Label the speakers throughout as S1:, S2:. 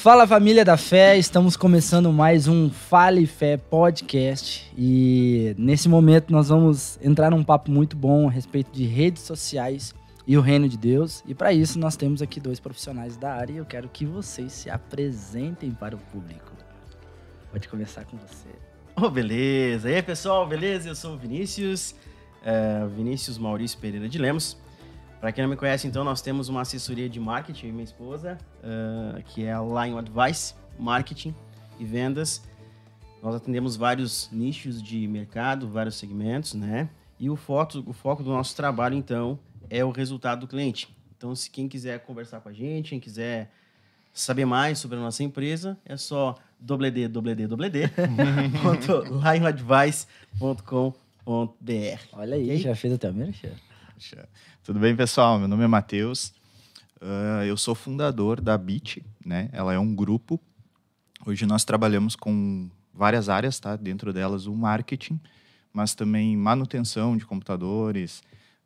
S1: Fala, família da fé, estamos começando mais um Fale Fé podcast e nesse momento nós vamos entrar num papo muito bom a respeito de redes sociais e o reino de Deus, e para isso nós temos aqui dois profissionais da área e eu quero que vocês se apresentem para o público. Pode começar com você.
S2: Oh, beleza. E aí, pessoal, beleza? Eu sou o Vinícius Maurício Pereira de Lemos. Para quem não me conhece, então, nós temos uma assessoria de marketing, minha esposa, que é a Lion Advice, marketing e vendas. Nós atendemos vários nichos de mercado, vários segmentos, né? E o foco do nosso trabalho, então, é o resultado do cliente. Então, se quem quiser conversar com a gente, quem quiser saber mais sobre a nossa empresa, é só www.lionadvice.com.br.
S1: Olha aí,
S2: Okay?
S1: já fez até o merchan.
S3: Tudo bem, pessoal? Meu nome é Matheus. Eu sou fundador da Bit, né? Ela é um grupo. Hoje nós trabalhamos com várias áreas, tá? Dentro delas o marketing, mas também manutenção de computadores,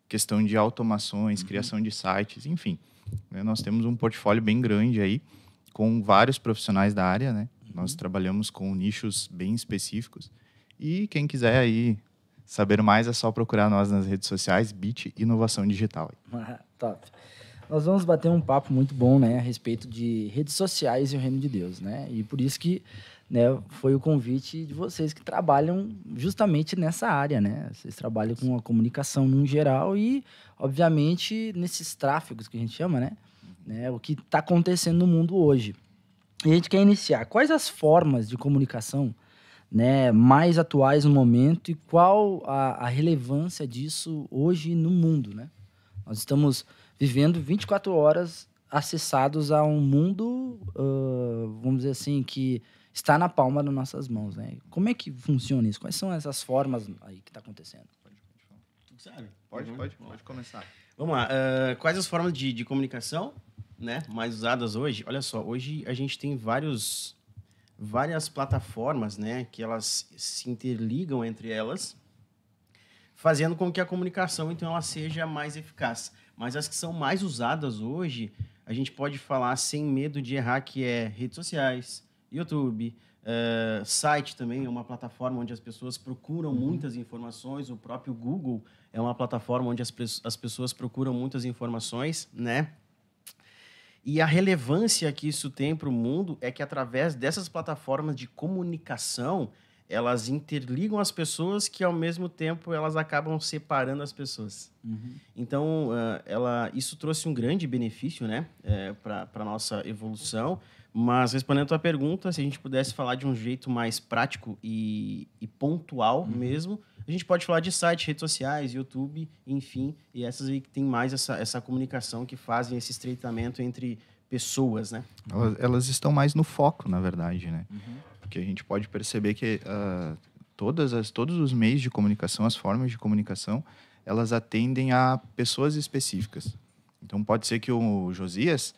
S3: questão de automações, criação de sites, enfim. Nós temos um portfólio bem grande aí, com vários profissionais da área, né? Nós trabalhamos com nichos bem específicos. E quem quiser aí saber mais é só procurar nós nas redes sociais, Bit Inovação Digital.
S1: Top. Nós vamos bater um papo muito bom, né, a respeito de redes sociais e o reino de Deus, né? E por isso que, né, foi o convite de vocês que trabalham justamente nessa área, né? Vocês trabalham com a comunicação num geral e, obviamente, nesses tráfegos que a gente chama, né? O que está acontecendo no mundo hoje. E a gente quer iniciar. Quais as formas de comunicação, né, mais atuais no momento e qual a relevância disso hoje no mundo, né? Nós estamos vivendo 24 horas acessados a um mundo, vamos dizer assim, que está na palma das nossas mãos, né? Como é que funciona isso? Quais são essas formas aí que está acontecendo?
S2: Sabe?
S3: Pode começar.
S2: Vamos lá. Quais as formas de comunicação, né, mais usadas hoje? Olha só, hoje a gente tem várias plataformas, né, que elas se interligam entre elas, fazendo com que a comunicação, então, ela seja mais eficaz. Mas as que são mais usadas hoje, a gente pode falar sem medo de errar, que é redes sociais, YouTube, site também é uma plataforma onde as pessoas procuram muitas informações, o próprio Google é uma plataforma onde as pessoas procuram muitas informações, né? E a relevância que isso tem para o mundo é que, através dessas plataformas de comunicação, elas interligam as pessoas que, ao mesmo tempo, elas acabam separando as pessoas. Então, isso trouxe um grande benefício, né, para a nossa evolução. Mas, respondendo a tua pergunta, se a gente pudesse falar de um jeito mais prático e pontual mesmo, a gente pode falar de site, redes sociais, YouTube, enfim, e essas aí que tem mais essa comunicação, que fazem esse estreitamento entre pessoas, né?
S3: Elas estão mais no foco, na verdade, né? Porque a gente pode perceber que todos os meios de comunicação, as formas de comunicação, elas atendem a pessoas específicas. Então, pode ser que o Josias,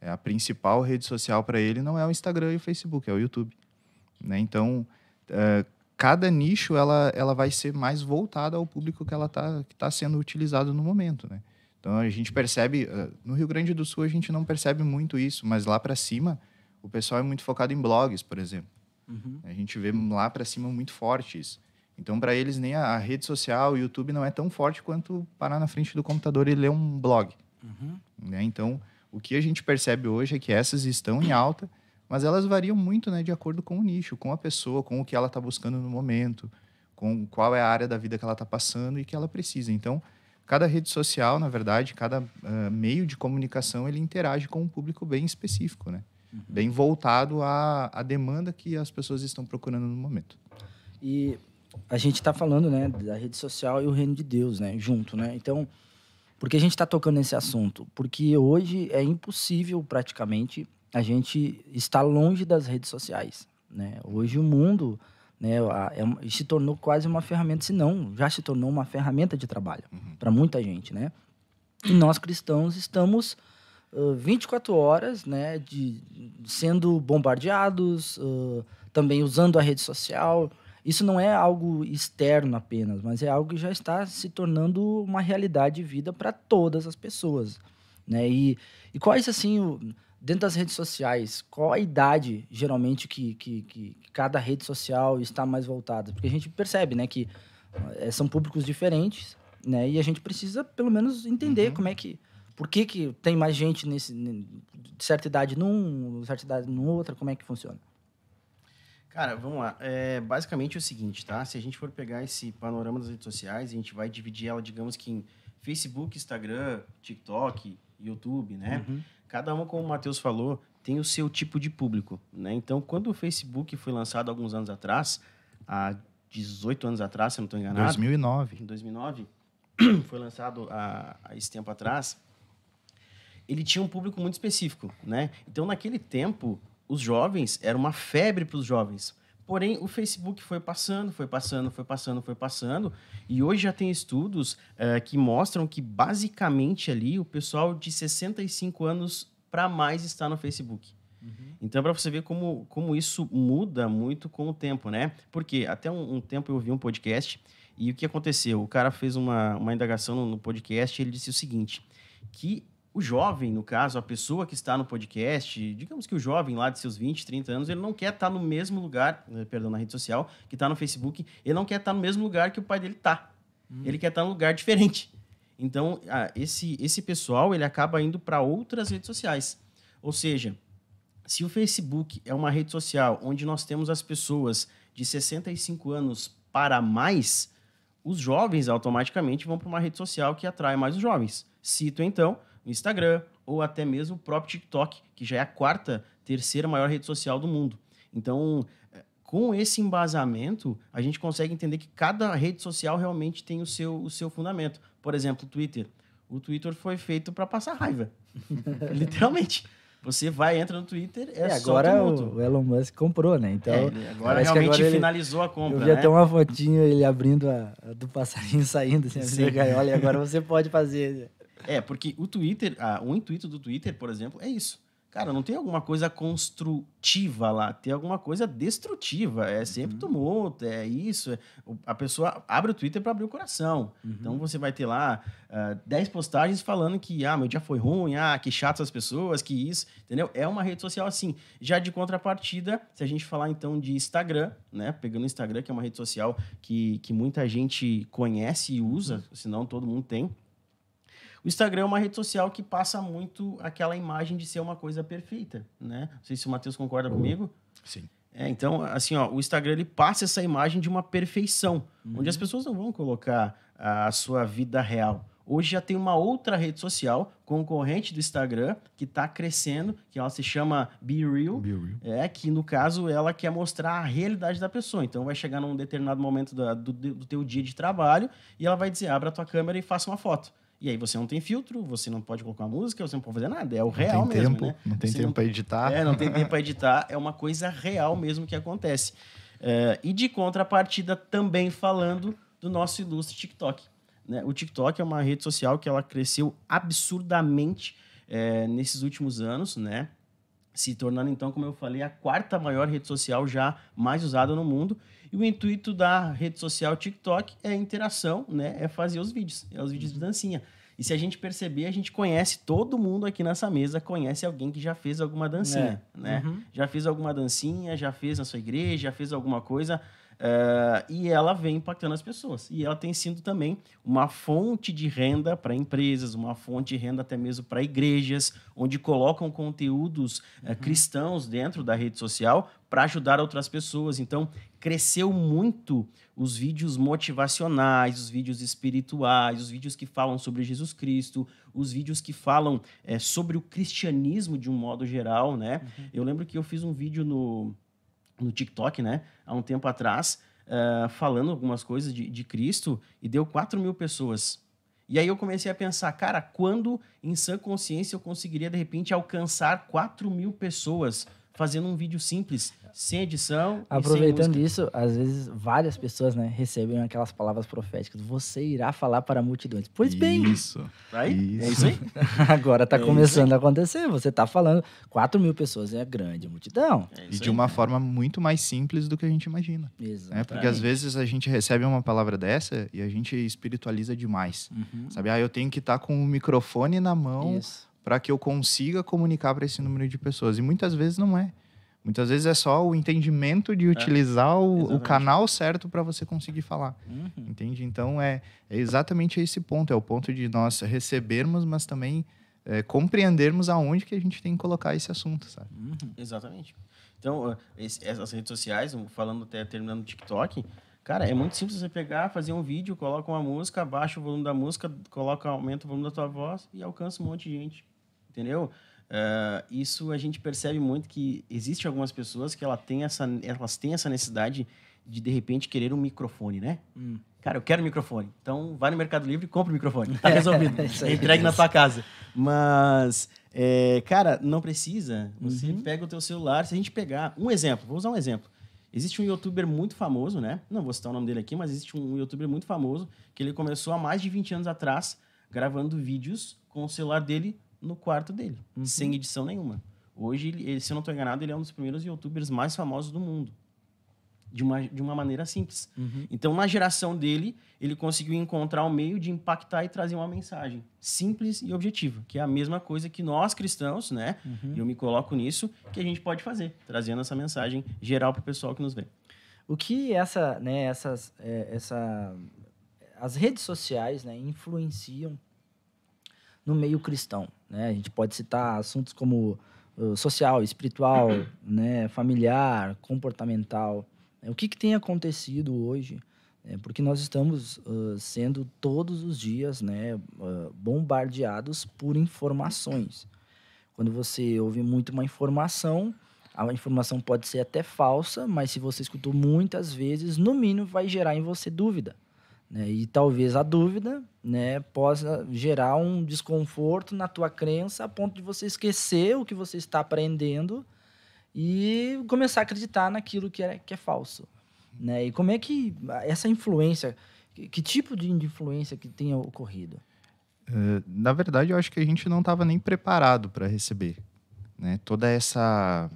S3: a principal rede social para ele não é o Instagram e o Facebook, é o YouTube, né? Então, cada nicho ela vai ser mais voltada ao público que está sendo utilizado no momento, né? Então, a gente percebe, no Rio Grande do Sul a gente não percebe muito isso, mas lá para cima o pessoal é muito focado em blogs, por exemplo. A gente vê lá para cima muito forte isso. Então, para eles, nem a rede social, o YouTube não é tão forte quanto parar na frente do computador e ler um blog. Né? Então, o que a gente percebe hoje é que essas estão em alta, mas elas variam muito, né, de acordo com o nicho, com a pessoa, com o que ela está buscando no momento, com qual é a área da vida que ela está passando e que ela precisa. Então, cada rede social, na verdade, cada meio de comunicação, ele interage com um público bem específico, né? Bem voltado à demanda que as pessoas estão procurando no momento.
S1: E a gente está falando, né, da rede social e o reino de Deus, né, junto, né? Então, por que a gente está tocando nesse assunto? Porque hoje é impossível, praticamente, a gente estar longe das redes sociais, né? Hoje o mundo, né, se tornou quase uma ferramenta, se não, já se tornou uma ferramenta de trabalho para muita gente, né? E nós cristãos estamos 24 horas, né, sendo bombardeados, também usando a rede social. Isso não é algo externo apenas, mas é algo que já está se tornando uma realidade de vida para todas as pessoas, né? E quais, assim, dentro das redes sociais, qual a idade, geralmente, que cada rede social está mais voltada? Porque a gente percebe, né, que são públicos diferentes, né, e a gente precisa, pelo menos, entender como é que... Por que tem mais gente de certa idade num, certa idade no outra, como é que funciona?
S2: Cara, vamos lá. Basicamente é o seguinte, tá? Se a gente for pegar esse panorama das redes sociais, a gente vai dividir ela, digamos que em Facebook, Instagram, TikTok, YouTube, né? Cada uma, como o Matheus falou, tem o seu tipo de público, né? Então, quando o Facebook foi lançado há alguns anos atrás, há 18 anos atrás, se eu não estou enganado...
S3: 2009.
S2: Em 2009, foi lançado há esse tempo atrás, ele tinha um público muito específico, né? Então, naquele tempo, os jovens, era uma febre para os jovens. Porém, o Facebook foi passando, e hoje já tem estudos que mostram que, basicamente, ali, o pessoal de 65 anos para mais está no Facebook. Então, para você ver como isso muda muito com o tempo, né? Porque até um tempo eu ouvi um podcast, e o que aconteceu? O cara fez uma indagação no podcast, e ele disse o seguinte, que o jovem, no caso, a pessoa que está no podcast, digamos que o jovem lá de seus 20, 30 anos, ele não quer estar no mesmo lugar, na rede social, que está no Facebook, ele não quer estar no mesmo lugar que o pai dele está. Ele quer estar num lugar diferente. Então, esse pessoal, ele acaba indo para outras redes sociais. Ou seja, se o Facebook é uma rede social onde nós temos as pessoas de 65 anos para mais, os jovens automaticamente vão para uma rede social que atrai mais os jovens. Cito, então, o Instagram ou até mesmo o próprio TikTok, que já é a terceira maior rede social do mundo. Então, com esse embasamento, a gente consegue entender que cada rede social realmente tem o seu fundamento. Por exemplo, o Twitter. O Twitter foi feito para passar raiva. Literalmente. Você entra no Twitter,
S1: agora o Elon Musk comprou, né? Então,
S2: agora realmente finalizou a compra,
S1: eu vi até uma fotinho, ele abrindo a do passarinho saindo, assim, abrindo a gaiola, e agora você pode fazer...
S2: porque o Twitter, o intuito do Twitter, por exemplo, é isso. Cara, não tem alguma coisa construtiva lá, tem alguma coisa destrutiva. É sempre tumulto, é isso. A pessoa abre o Twitter para abrir o coração. Então, você vai ter lá 10 postagens falando que meu dia foi ruim, que chato as pessoas, que isso, entendeu? É uma rede social assim. Já de contrapartida, se a gente falar então de Instagram, né? Pegando o Instagram, que é uma rede social que muita gente conhece e usa, senão todo mundo tem. O Instagram é uma rede social que passa muito aquela imagem de ser uma coisa perfeita, né? Não sei se o Matheus concorda comigo.
S3: Sim.
S2: Então, assim, o Instagram ele passa essa imagem de uma perfeição, onde as pessoas não vão colocar a sua vida real. Hoje já tem uma outra rede social concorrente do Instagram que está crescendo, que ela se chama Be Real. Que no caso ela quer mostrar a realidade da pessoa. Então vai chegar num determinado momento do teu dia de trabalho e ela vai dizer, abra a tua câmera e faça uma foto. E aí você não tem filtro, você não pode colocar uma música, você não pode fazer nada. É o real mesmo, né?
S3: Não tem tempo para editar.
S2: Não tem tempo para editar. É uma coisa real mesmo que acontece. E de contrapartida, também falando do nosso ilustre TikTok. Né? O TikTok é uma rede social que ela cresceu absurdamente nesses últimos anos, né? Se tornando, então, como eu falei, a 4ª maior rede social já mais usada no mundo. E o intuito da rede social TikTok é a interação, né? É fazer os vídeos, os vídeos de dancinha. E se a gente perceber, a gente conhece, todo mundo aqui nessa mesa conhece alguém que já fez alguma dancinha, né? Já fez alguma dancinha, já fez na sua igreja, já fez alguma coisa... e ela vem impactando as pessoas. E ela tem sido também uma fonte de renda para empresas, uma fonte de renda até mesmo para igrejas, onde colocam conteúdos cristãos dentro da rede social para ajudar outras pessoas. Então, cresceu muito os vídeos motivacionais, os vídeos espirituais, os vídeos que falam sobre Jesus Cristo, os vídeos que falam sobre o cristianismo de um modo geral, né? Eu lembro que eu fiz um vídeo no TikTok, né, há um tempo atrás, falando algumas coisas de Cristo, e deu 4.000 pessoas. E aí eu comecei a pensar, cara, quando em sã consciência eu conseguiria, de repente, alcançar 4.000 pessoas fazendo um vídeo simples, sem edição.
S1: Aproveitando isso, às vezes várias pessoas, né, recebem aquelas palavras proféticas. Você irá falar para multidões. Pois bem.
S3: Isso.
S2: Aí? É isso aí?
S1: Agora está começando a acontecer. Você está falando 4.000 pessoas, é grande multidão.
S3: E de uma forma muito mais simples do que a gente imagina.
S1: Exato.
S3: Porque às vezes a gente recebe uma palavra dessa e a gente espiritualiza demais. Sabe? Eu tenho que estar com o microfone na mão para que eu consiga comunicar para esse número de pessoas. E muitas vezes não é. Muitas vezes é só o entendimento de utilizar o canal certo para você conseguir falar. Entende? Então, é exatamente esse ponto. É o ponto de nós recebermos, mas também compreendermos aonde que a gente tem que colocar esse assunto, sabe?
S2: Exatamente. Então, essas redes sociais, falando até terminando o TikTok, cara, é muito simples você pegar, fazer um vídeo, coloca uma música, abaixa o volume da música, aumenta o volume da tua voz e alcança um monte de gente. Entendeu? Isso a gente percebe muito que existe algumas pessoas que elas têm essa necessidade de repente, querer um microfone, né? Cara, eu quero um microfone. Então, vai no Mercado Livre e compra o microfone. Tá resolvido. É entregue na tua casa. Mas, cara, não precisa. Você pega o teu celular. Se a gente pegar um exemplo, vou usar um exemplo. Existe um youtuber muito famoso, né? Não vou citar o nome dele aqui, mas existe um youtuber muito famoso que ele começou há mais de 20 anos atrás gravando vídeos com o celular dele no quarto dele, sem edição nenhuma. Hoje, se eu não estou enganado, ele é um dos primeiros youtubers mais famosos do mundo. De uma maneira simples. Então, na geração dele, ele conseguiu encontrar um meio de impactar e trazer uma mensagem simples e objetiva, que é a mesma coisa que nós cristãos, né? Eu me coloco nisso, que a gente pode fazer, trazendo essa mensagem geral para o pessoal que nos vê.
S1: O que as redes sociais, né, influenciam no meio cristão, né? A gente pode citar assuntos como social, espiritual, né, familiar, comportamental. O que tem acontecido hoje? Porque nós estamos sendo todos os dias, né, bombardeados por informações. Quando você ouve muito uma informação, a informação pode ser até falsa, mas se você escutou muitas vezes, no mínimo vai gerar em você dúvida. Né? E talvez a dúvida, né, possa gerar um desconforto na tua crença a ponto de você esquecer o que você está aprendendo e começar a acreditar naquilo que é falso. Né? E como é que essa influência, que tipo de influência que tenha ocorrido?
S3: Na verdade, eu acho que a gente não estava nem preparado para receber, né, toda essa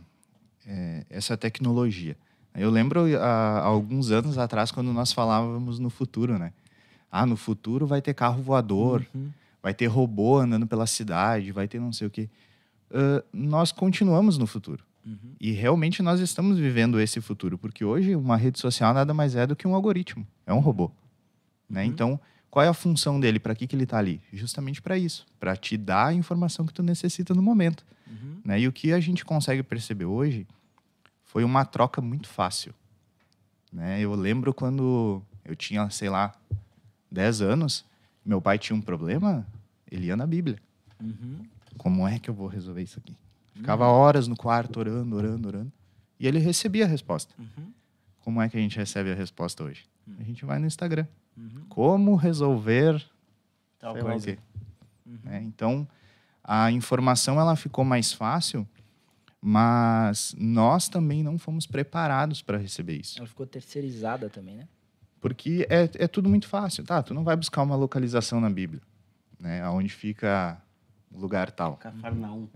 S3: tecnologia. Eu lembro há alguns anos atrás, quando nós falávamos no futuro, né? No futuro vai ter carro voador, vai ter robô andando pela cidade, vai ter não sei o quê. Nós continuamos no futuro. E realmente nós estamos vivendo esse futuro, porque hoje uma rede social nada mais é do que um algoritmo, é um robô. Né? Então, qual é a função dele? Para que ele está ali? Justamente para isso, para te dar a informação que tu necessita no momento. Né? E o que a gente consegue perceber hoje foi uma troca muito fácil. Né? Eu lembro quando eu tinha, 10 anos, meu pai tinha um problema, ele ia na Bíblia. Como é que eu vou resolver isso aqui? Ficava horas no quarto orando. E ele recebia a resposta. Como é que a gente recebe a resposta hoje? A gente vai no Instagram. Como resolver
S2: tal coisa.
S3: Então, a informação ela ficou mais fácil, mas nós também não fomos preparados para receber isso.
S1: Ela ficou terceirizada também, né?
S3: Porque é tudo muito fácil. Tu não vai buscar uma localização na Bíblia, né? Onde fica o lugar tal.
S2: Cafarnaum.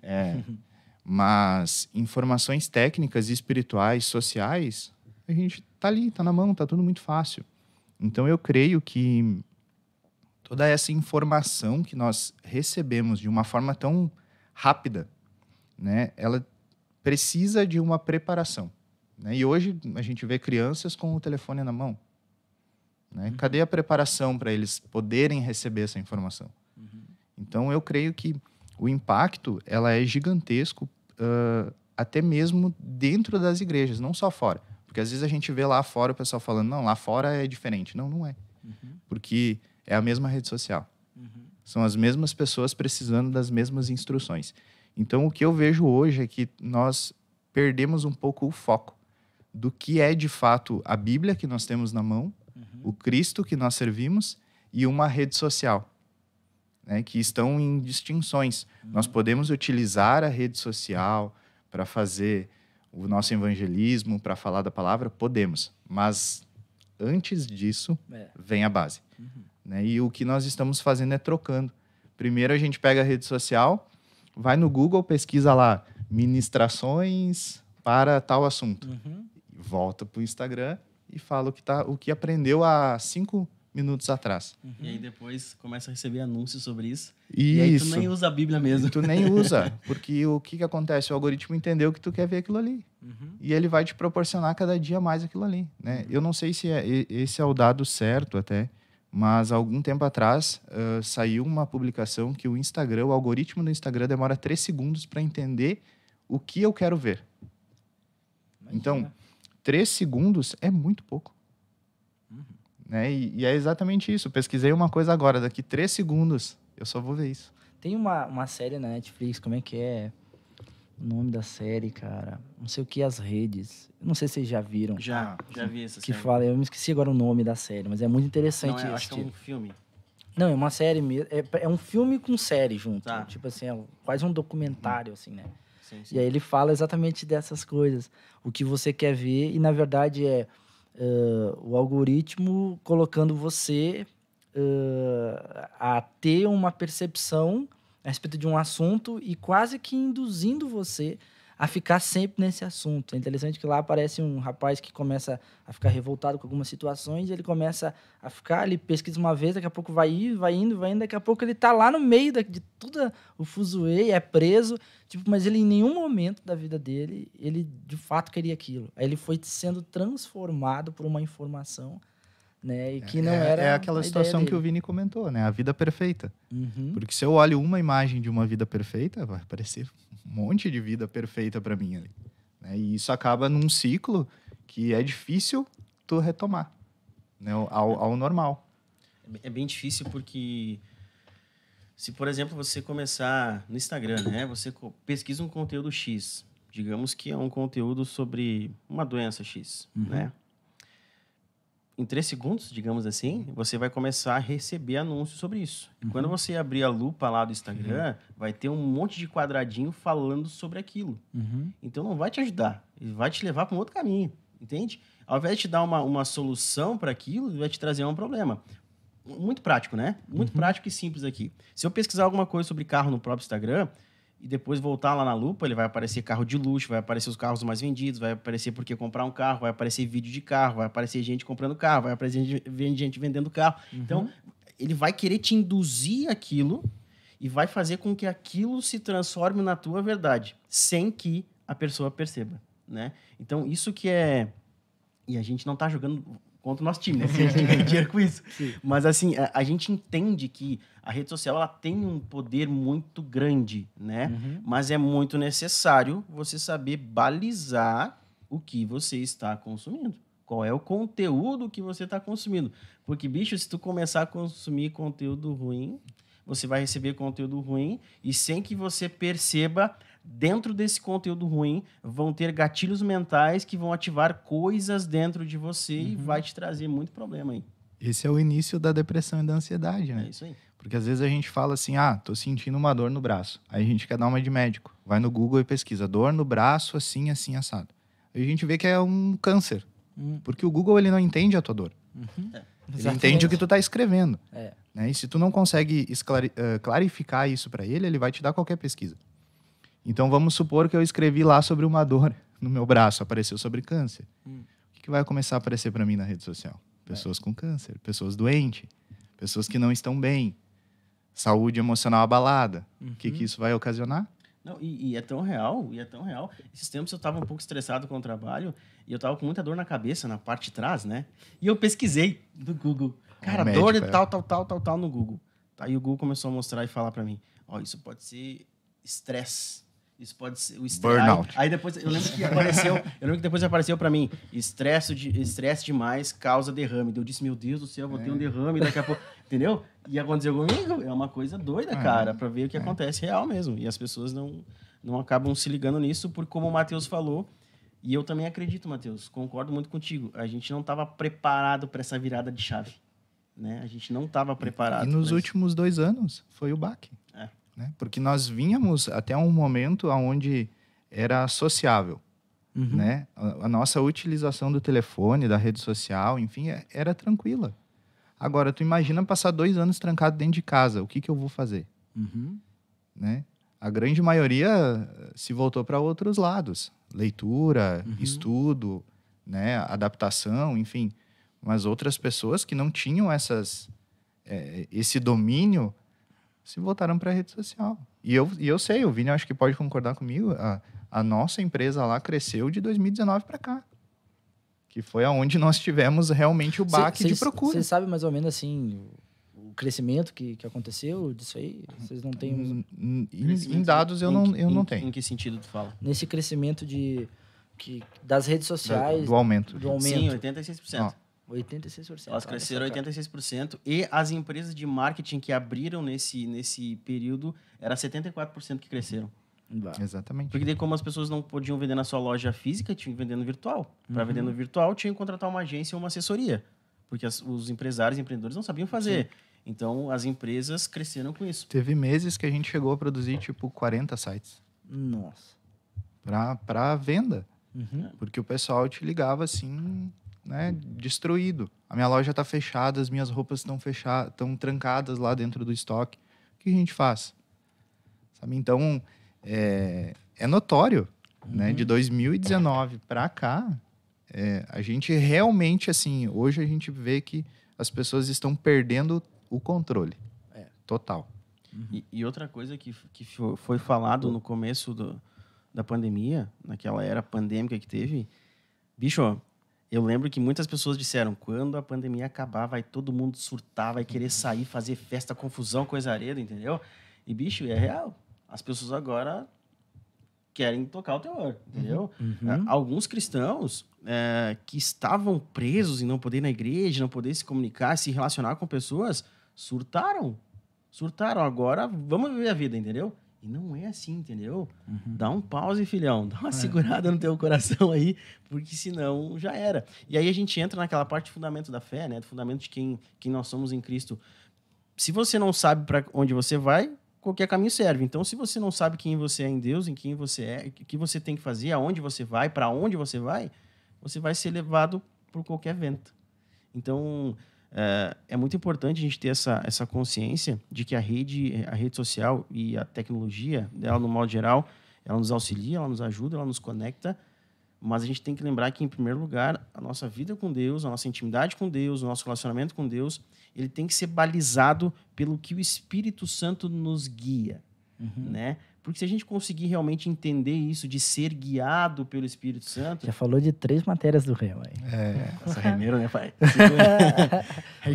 S3: Mas informações técnicas, espirituais, sociais, a gente tá ali, tá na mão, tá tudo muito fácil. Então, eu creio que toda essa informação que nós recebemos de uma forma tão rápida, né, ela precisa de uma preparação. Né? E hoje a gente vê crianças com o telefone na mão. Né? Cadê a preparação para eles poderem receber essa informação? Então, eu creio que o impacto ela é gigantesco, até mesmo dentro das igrejas, não só fora. Porque às vezes a gente vê lá fora o pessoal falando, não, lá fora é diferente. Não, não é. Porque é a mesma rede social. São as mesmas pessoas precisando das mesmas instruções. Então, o que eu vejo hoje é que nós perdemos um pouco o foco do que é, de fato, a Bíblia que nós temos na mão, o Cristo que nós servimos e uma rede social, né, que estão em distinções. Nós podemos utilizar a rede social para fazer o nosso evangelismo, para falar da palavra, podemos. Mas antes disso, vem a base. Né? E o que nós estamos fazendo é trocando. Primeiro a gente pega a rede social, vai no Google, pesquisa lá, ministrações para tal assunto. Volta para o Instagram e fala o que aprendeu há 5 minutos atrás.
S2: E aí depois começa a receber anúncios sobre isso.
S3: Isso.
S2: E aí tu nem usa a Bíblia mesmo.
S3: Tu nem usa, porque o que acontece? O algoritmo entendeu que tu quer ver aquilo ali. E ele vai te proporcionar cada dia mais aquilo ali, né? Eu não sei se esse é o dado certo até, mas algum tempo atrás saiu uma publicação que o Instagram, o algoritmo do Instagram demora 3 segundos para entender o que eu quero ver. Então, 3 segundos é muito pouco. Né? E é exatamente isso. Pesquisei uma coisa agora, daqui 3 segundos eu só vou ver isso.
S1: Tem uma série na Netflix, como é que é o nome da série, cara? Não sei o que, As Redes. Eu não sei se vocês já viram.
S2: Já vi essa
S1: Que
S2: série.
S1: fala, eu me esqueci agora o nome da série, mas é muito interessante.
S2: Não, acho que é um filme.
S1: Não, é uma série mesmo. É um filme com série junto.
S2: Tá.
S1: Tipo assim, é quase um documentário, assim, né?
S2: Sim, sim.
S1: E aí ele fala exatamente dessas coisas. O que você quer ver, e na verdade o algoritmo colocando você a ter uma percepção a respeito de um assunto e quase que induzindo você a ficar sempre nesse assunto. É interessante que lá aparece um rapaz que começa a ficar revoltado com algumas situações, e ele começa a ficar, ele pesquisa uma vez, daqui a pouco vai indo, daqui a pouco ele tá lá no meio de tudo o fuzuê, é preso, tipo, mas ele em nenhum momento da vida dele, ele de fato queria aquilo. Aí ele foi sendo transformado por uma informação, né, e que não era
S3: É aquela
S1: a
S3: situação
S1: ideia
S3: que o
S1: dele.
S3: Vini comentou, né? A vida perfeita.
S1: Uhum.
S3: Porque se eu olho uma imagem de uma vida perfeita, vai aparecer um monte de vida perfeita para mim ali. Né? E isso acaba num ciclo que é difícil tu retomar, né? ao normal.
S2: É bem difícil porque se, por exemplo, você começar no Instagram, né? Você pesquisa um conteúdo X. Digamos que é um conteúdo sobre uma doença X, né? Em 3 segundos, digamos assim, você vai começar a receber anúncios sobre isso. E quando você abrir a lupa lá do Instagram, vai ter um monte de quadradinho falando sobre aquilo. Então não vai te ajudar. Ele vai te levar para um outro caminho, entende? Ao invés de te dar uma solução para aquilo, ele vai te trazer um problema. Muito prático, né? Muito prático e simples aqui. Se eu pesquisar alguma coisa sobre carro no próprio Instagram e depois voltar lá na lupa, ele vai aparecer carro de luxo, vai aparecer os carros mais vendidos, vai aparecer por que comprar um carro, vai aparecer vídeo de carro, vai aparecer gente comprando carro, vai aparecer gente vendendo carro. Então, ele vai querer te induzir aquilo e vai fazer com que aquilo se transforme na tua verdade, sem que a pessoa perceba, né? Então, isso que é... E a gente não tá jogando contra o nosso time, né? Se a gente ganha dinheiro com isso.
S1: Sim.
S2: Mas, assim, a gente entende que a rede social ela tem um poder muito grande, né? Mas é muito necessário você saber balizar o que você está consumindo. Qual é o conteúdo que você está consumindo. Porque, bicho, se tu começar a consumir conteúdo ruim, você vai receber conteúdo ruim e sem que você perceba, dentro desse conteúdo ruim, vão ter gatilhos mentais que vão ativar coisas dentro de você e vai te trazer muito problema aí.
S3: Esse é o início da depressão e da ansiedade, né?
S2: É isso aí.
S3: Porque às vezes a gente fala assim, tô sentindo uma dor no braço. Aí a gente quer dar uma de médico. Vai no Google e pesquisa, dor no braço, assim, assim, assado. Aí a gente vê que é um câncer. Porque o Google, ele não entende a tua dor. Ele entende o que tu tá escrevendo. Né? E se tu não consegue clarificar isso para ele, ele vai te dar qualquer pesquisa. Então, vamos supor que eu escrevi lá sobre uma dor no meu braço, apareceu sobre câncer. O que vai começar a aparecer para mim na rede social? Pessoas com câncer, pessoas doentes, pessoas que não estão bem, saúde emocional abalada. O que isso vai ocasionar?
S2: Não, e é tão real, Esses tempos eu estava um pouco estressado com o trabalho e eu estava com muita dor na cabeça, na parte de trás, né? E eu pesquisei no Google. Cara,
S3: médico,
S2: dor de tal no Google. Aí o Google começou a mostrar e falar para mim, isso pode ser estresse. Isso pode ser o estresse.
S3: Burnout.
S2: Aí depois eu lembro que depois apareceu para mim, estresse demais causa derrame. Eu disse, meu Deus do céu, eu vou ter um derrame daqui a pouco, entendeu? E aconteceu comigo, é uma coisa doida, cara, para ver o que acontece real mesmo. E as pessoas não acabam se ligando nisso, porque como o Matheus falou, e eu também acredito, Matheus, concordo muito contigo, a gente não estava preparado para essa virada de chave, né? A gente não estava preparado.
S3: E nos últimos 2 anos foi o baque. Né? Porque nós vínhamos até um momento onde era sociável. Né? A nossa utilização do telefone, da rede social, enfim, era tranquila. Agora, tu imagina passar 2 anos trancado dentro de casa. O que eu vou fazer? Né? A grande maioria se voltou para outros lados. Leitura, estudo, né? Adaptação, enfim. Mas outras pessoas que não tinham esse domínio se voltaram para a rede social. E eu sei, o Vini acho que pode concordar comigo, a nossa empresa lá cresceu de 2019 para cá. Que foi aonde nós tivemos realmente o baque de procura.
S1: Vocês sabem mais ou menos assim o crescimento que aconteceu disso aí? Vocês não têm...
S3: Em dados eu não tenho.
S2: Em que sentido tu fala?
S1: Nesse crescimento das redes sociais...
S3: Do aumento.
S2: Sim, 86%.
S1: 86%.
S2: Elas cresceram 86%. E as empresas de marketing que abriram nesse período, era 74% que cresceram.
S3: Exatamente.
S2: Porque daí, como as pessoas não podiam vender na sua loja física, tinham que vender no virtual. Para vender no virtual, tinham que contratar uma agência ou uma assessoria. Porque os empresários e empreendedores não sabiam fazer. Sim. Então, as empresas cresceram com isso.
S3: Teve meses que a gente chegou a produzir, 40 sites.
S1: Nossa.
S3: Para venda. Porque o pessoal te ligava assim, né, destruído. A minha loja está fechada, as minhas roupas estão trancadas lá dentro do estoque. O que a gente faz? Sabe? Então... É notório, né? De 2019 para cá, a gente realmente, assim, hoje a gente vê que as pessoas estão perdendo o controle. Total.
S2: E outra coisa que foi falado no começo da pandemia, naquela era pandêmica que teve, bicho, eu lembro que muitas pessoas disseram, quando a pandemia acabar, vai todo mundo surtar, vai querer sair, fazer festa, confusão, coisa areda, entendeu? E, bicho, é real. As pessoas agora querem tocar o terror, entendeu? Alguns cristãos que estavam presos em não poder ir na igreja, não poder se comunicar, se relacionar com pessoas, surtaram. Agora, vamos viver a vida, entendeu? E não é assim, entendeu? Dá um pause, filhão. Dá uma segurada no teu coração aí, porque senão já era. E aí a gente entra naquela parte de fundamento da fé, né? Do fundamento de quem nós somos em Cristo. Se você não sabe para onde você vai, qualquer caminho serve. Então, se você não sabe quem você é em Deus, em quem você é, o que você tem que fazer, aonde você vai, para onde você vai ser levado por qualquer vento. Então, é muito importante a gente ter essa consciência de que a rede social e a tecnologia dela, no modo geral, ela nos auxilia, ela nos ajuda, ela nos conecta, mas a gente tem que lembrar que, em primeiro lugar, a nossa vida com Deus, a nossa intimidade com Deus, o nosso relacionamento com Deus, ele tem que ser balizado pelo que o Espírito Santo nos guia, né? Porque se a gente conseguir realmente entender isso, de ser guiado pelo Espírito Santo...
S1: Já falou de 3 matérias do Rema aí.
S2: Essa remeiro, né, pai?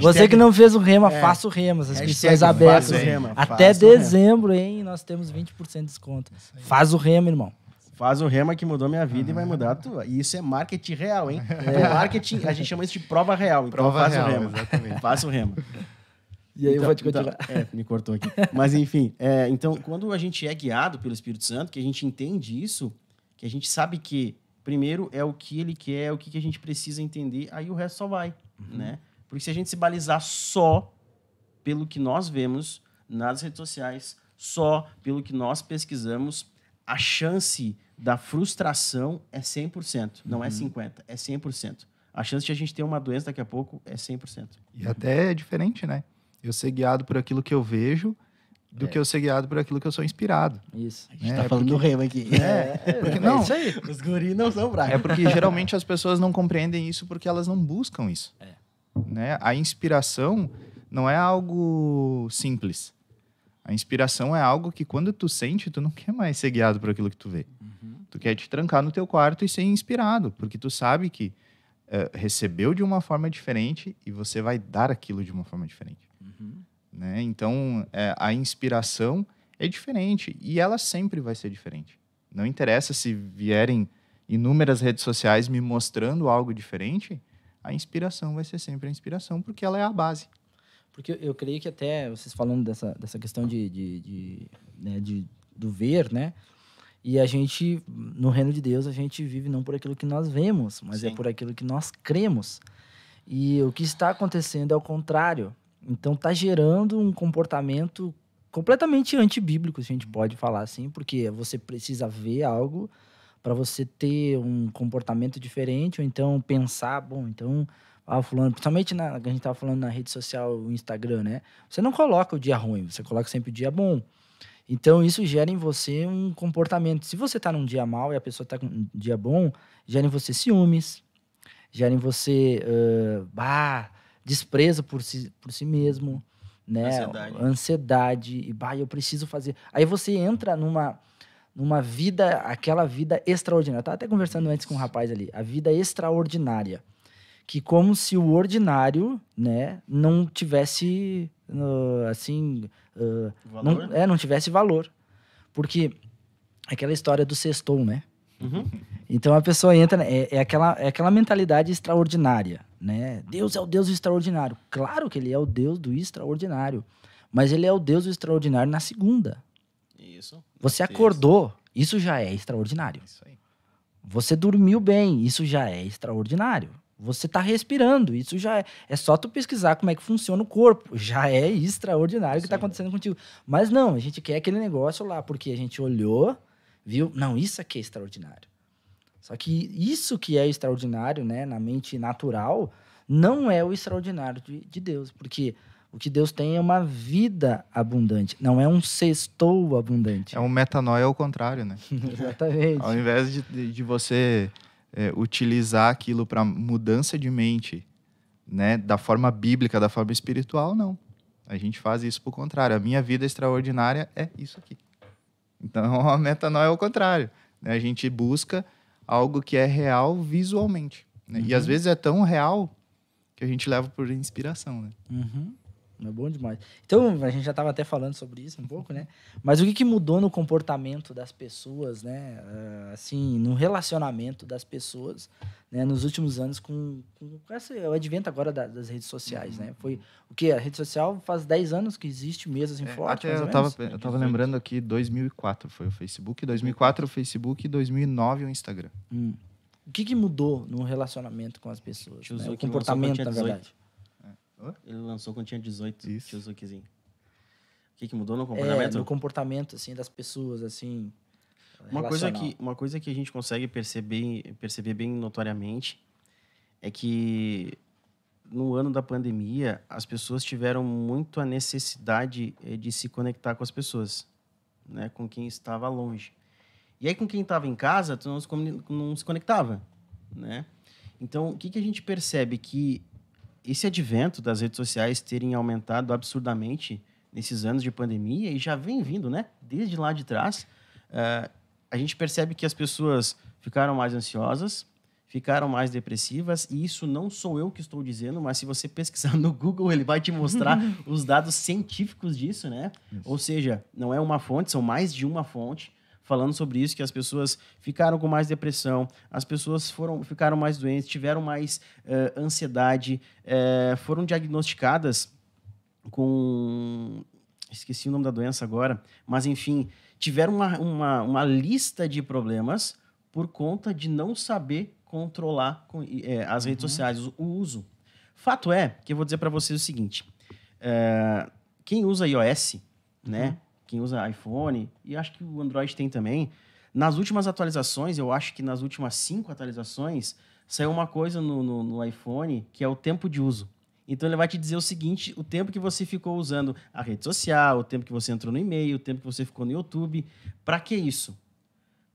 S1: Você que não fez o Rema, faça o Rema. As inscrições abertas. Até dezembro, hein? Nós temos 20% de desconto. Faz o Rema, irmão.
S2: Faz o Rema que mudou minha vida e vai mudar a tua. E isso é marketing real, hein? Marketing, a gente chama isso de prova real. Então
S3: prova
S2: faz
S3: real,
S2: o Rema.
S3: Exatamente.
S2: Faça o Rema.
S1: E aí eu vou te continuar.
S2: Me cortou aqui. Mas, enfim, então, quando a gente é guiado pelo Espírito Santo, que a gente entende isso, que a gente sabe que, primeiro, é o que ele quer, é o que a gente precisa entender, aí o resto só vai, né? Porque se a gente se balizar só pelo que nós vemos nas redes sociais, só pelo que nós pesquisamos, a chance da frustração é 100%. Não é 50%, é 100%. A chance de a gente ter uma doença daqui a pouco é 100%.
S3: E até é diferente, né? Eu ser guiado por aquilo que eu vejo do que eu ser guiado por aquilo que eu sou inspirado.
S1: Isso.
S2: A gente tá falando do Rema aqui.
S3: Porque não,
S1: isso aí.
S2: Os guris não são bravos.
S3: É porque geralmente as pessoas não compreendem isso porque elas não buscam isso. Né? A inspiração não é algo simples. A inspiração é algo que quando tu sente, tu não quer mais ser guiado por aquilo que tu vê. Tu quer te trancar no teu quarto e ser inspirado, porque tu sabe que recebeu de uma forma diferente e você vai dar aquilo de uma forma diferente. Né? Então, a inspiração é diferente e ela sempre vai ser diferente. Não interessa se vierem inúmeras redes sociais me mostrando algo diferente, a inspiração vai ser sempre a inspiração, porque ela é a base.
S1: Porque eu creio que até, vocês falando dessa questão do ver, né? E a gente, no reino de Deus, a gente vive não por aquilo que nós vemos, mas
S2: Sim.
S1: é por aquilo que nós cremos. E o que está acontecendo é o contrário. Então, está gerando um comportamento completamente antibíblico, se a gente pode falar assim, porque você precisa ver algo para você ter um comportamento diferente, ou então pensar, bom, então... fulano, principalmente a gente estava falando na rede social, o Instagram, né? Você não coloca o dia ruim, você coloca sempre o dia bom. Então, isso gera em você um comportamento. Se você está num dia mal e a pessoa está com um dia bom, gera em você ciúmes, gera em você desprezo por si mesmo, né? Ansiedade. E, eu preciso fazer. Aí você entra numa vida, aquela vida extraordinária. Eu estava até conversando antes com um rapaz ali. A vida extraordinária. Que como se o ordinário, né, não tivesse,
S2: valor?
S1: Não tivesse valor. Porque aquela história do sextou, né?
S2: Uhum.
S1: Então a pessoa entra, é aquela mentalidade extraordinária, né? Deus é o Deus extraordinário. Claro que ele é o Deus do extraordinário, mas ele é o Deus do extraordinário na segunda.
S2: Isso.
S1: Você acordou, isso já é extraordinário.
S3: Isso aí.
S1: Você dormiu bem, isso já é extraordinário. Você está respirando, isso já é. É só tu pesquisar como é que funciona o corpo. Já é extraordinário o que está acontecendo contigo. Mas não, a gente quer aquele negócio lá, porque a gente olhou, viu? Não, isso aqui é extraordinário. Só que isso que é extraordinário, né, na mente natural, não é o extraordinário de Deus. Porque o que Deus tem é uma vida abundante, não é um sextou abundante.
S3: É um metanoia ao contrário, né?
S1: Exatamente.
S3: Ao invés de você utilizar aquilo para mudança de mente, né, da forma bíblica, da forma espiritual, não. A gente faz isso por contrário. A minha vida extraordinária é isso aqui. Então, a metanoia é ao contrário. Né? A gente busca algo que é real visualmente. Né? E às vezes é tão real que a gente leva por inspiração. Né?
S1: Uhum. É bom demais. Então, a gente já estava até falando sobre isso um pouco, né? Mas o que mudou no comportamento das pessoas, né? Assim, no relacionamento das pessoas, né? Nos últimos anos com o advento agora das redes sociais, né? Foi o que? A rede social faz 10 anos que existe mesmo, assim, forte,
S3: até eu tava lembrando aqui, 2004 foi o Facebook, 2004 o Facebook e 2009 o Instagram.
S1: O que mudou no relacionamento com as pessoas? Né? O comportamento, na verdade.
S2: Ele lançou quando tinha 18.
S3: Isso.
S2: Tio Zukizinho. O que mudou no comportamento?
S1: No comportamento, assim, das pessoas, assim.
S2: Uma coisa que a gente consegue perceber bem notoriamente é que no ano da pandemia as pessoas tiveram muito a necessidade de se conectar com as pessoas, né? Com quem estava longe. E aí com quem estava em casa, tu não se conectava, né? Então, o que a gente percebe? Que esse advento das redes sociais terem aumentado absurdamente nesses anos de pandemia, e já vem vindo, né? Desde lá de trás, a gente percebe que as pessoas ficaram mais ansiosas, ficaram mais depressivas, e isso não sou eu que estou dizendo, mas se você pesquisar no Google, ele vai te mostrar os dados científicos disso, né? Isso. Ou seja, não é uma fonte, são mais de uma fonte falando sobre isso, que as pessoas ficaram com mais depressão, as pessoas ficaram mais doentes, tiveram mais ansiedade, foram diagnosticadas com... Esqueci o nome da doença agora, mas, enfim, tiveram uma lista de problemas por conta de não saber controlar as redes sociais, o uso. Fato é que eu vou dizer para vocês o seguinte, quem usa iOS, né? Quem usa iPhone, e acho que o Android tem também, nas últimas atualizações, eu acho que nas últimas 5 atualizações, saiu uma coisa no iPhone que é o tempo de uso. Então, ele vai te dizer o seguinte, o tempo que você ficou usando a rede social, o tempo que você entrou no e-mail, o tempo que você ficou no YouTube. Para que isso?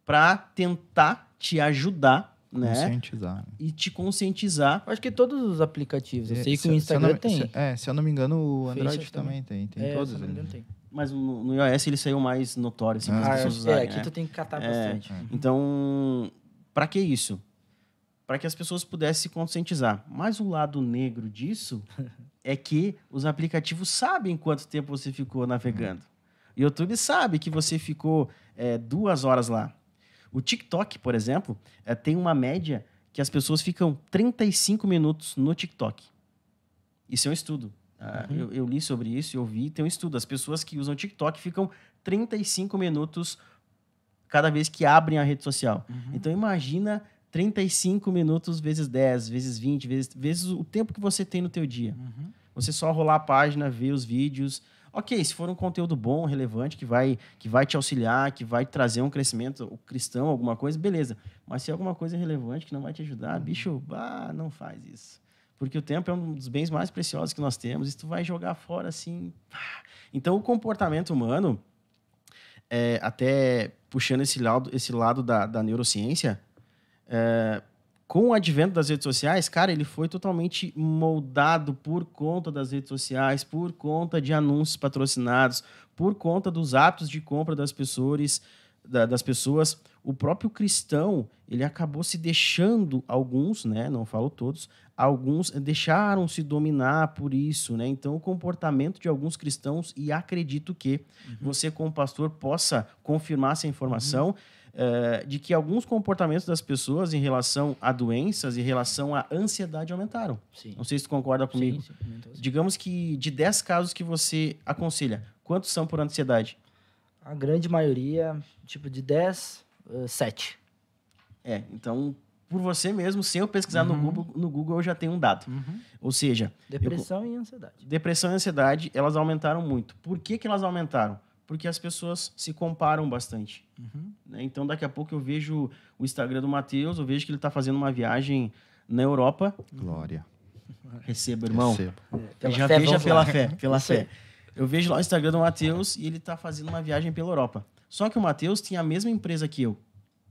S2: Para tentar te ajudar, né?
S3: Conscientizar.
S2: E te conscientizar.
S1: Eu acho que todos os aplicativos. Eu sei que o Instagram tem.
S3: Se eu não me engano, o Android também tem. Tem todos.
S1: Se eu não me engano, tem.
S2: Mas no iOS ele saiu mais notório, assim, para as pessoas usarem,
S1: aqui tu tem que catar bastante.
S2: Então, para que isso? Para que as pessoas pudessem se conscientizar. Mas o lado negro disso é que os aplicativos sabem quanto tempo você ficou navegando. O YouTube sabe que você ficou 2 horas lá. O TikTok, por exemplo, tem uma média que as pessoas ficam 35 minutos no TikTok. Isso é um estudo. Eu li sobre isso, eu vi, tem um estudo. As pessoas que usam TikTok ficam 35 minutos cada vez que abrem a rede social. Então, imagina 35 minutos vezes 10, vezes 20, vezes o tempo que você tem no teu dia. Você só rolar a página, ver os vídeos. Ok, se for um conteúdo bom, relevante, que vai te auxiliar, que vai trazer um crescimento cristão, alguma coisa, beleza. Mas se é alguma coisa relevante que não vai te ajudar, bicho, não faz isso. Porque o tempo é um dos bens mais preciosos que nós temos. E tu vai jogar fora assim. Então, o comportamento humano, até puxando esse lado da neurociência, com o advento das redes sociais, cara, ele foi totalmente moldado por conta das redes sociais, por conta de anúncios patrocinados, por conta dos hábitos de compra das pessoas. O próprio cristão, ele acabou se deixando, alguns, né, não falo todos, alguns deixaram-se dominar por isso, né? Então, o comportamento de alguns cristãos, e acredito que você, como pastor, possa confirmar essa informação, de que alguns comportamentos das pessoas em relação a doenças, em relação à ansiedade aumentaram.
S1: Sim.
S2: Não sei se tu concorda comigo.
S1: Sim,
S2: Digamos que de 10 casos que você aconselha, quantos são por ansiedade?
S1: A grande maioria, tipo, de 10, 7.
S2: Então, por você mesmo, sem eu pesquisar no Google, eu já tenho um dado. Ou seja...
S1: Depressão e ansiedade.
S2: Depressão e ansiedade, elas aumentaram muito. Por que elas aumentaram? Porque as pessoas se comparam bastante. Né? Então, daqui a pouco eu vejo o Instagram do Matheus, eu vejo que ele está fazendo uma viagem na Europa.
S3: Glória.
S2: Receba, irmão.
S3: Recebo.
S2: Já veja pela fé. Eu vejo lá o Instagram do Matheus e ele está fazendo uma viagem pela Europa. Só que o Matheus tem a mesma empresa que eu.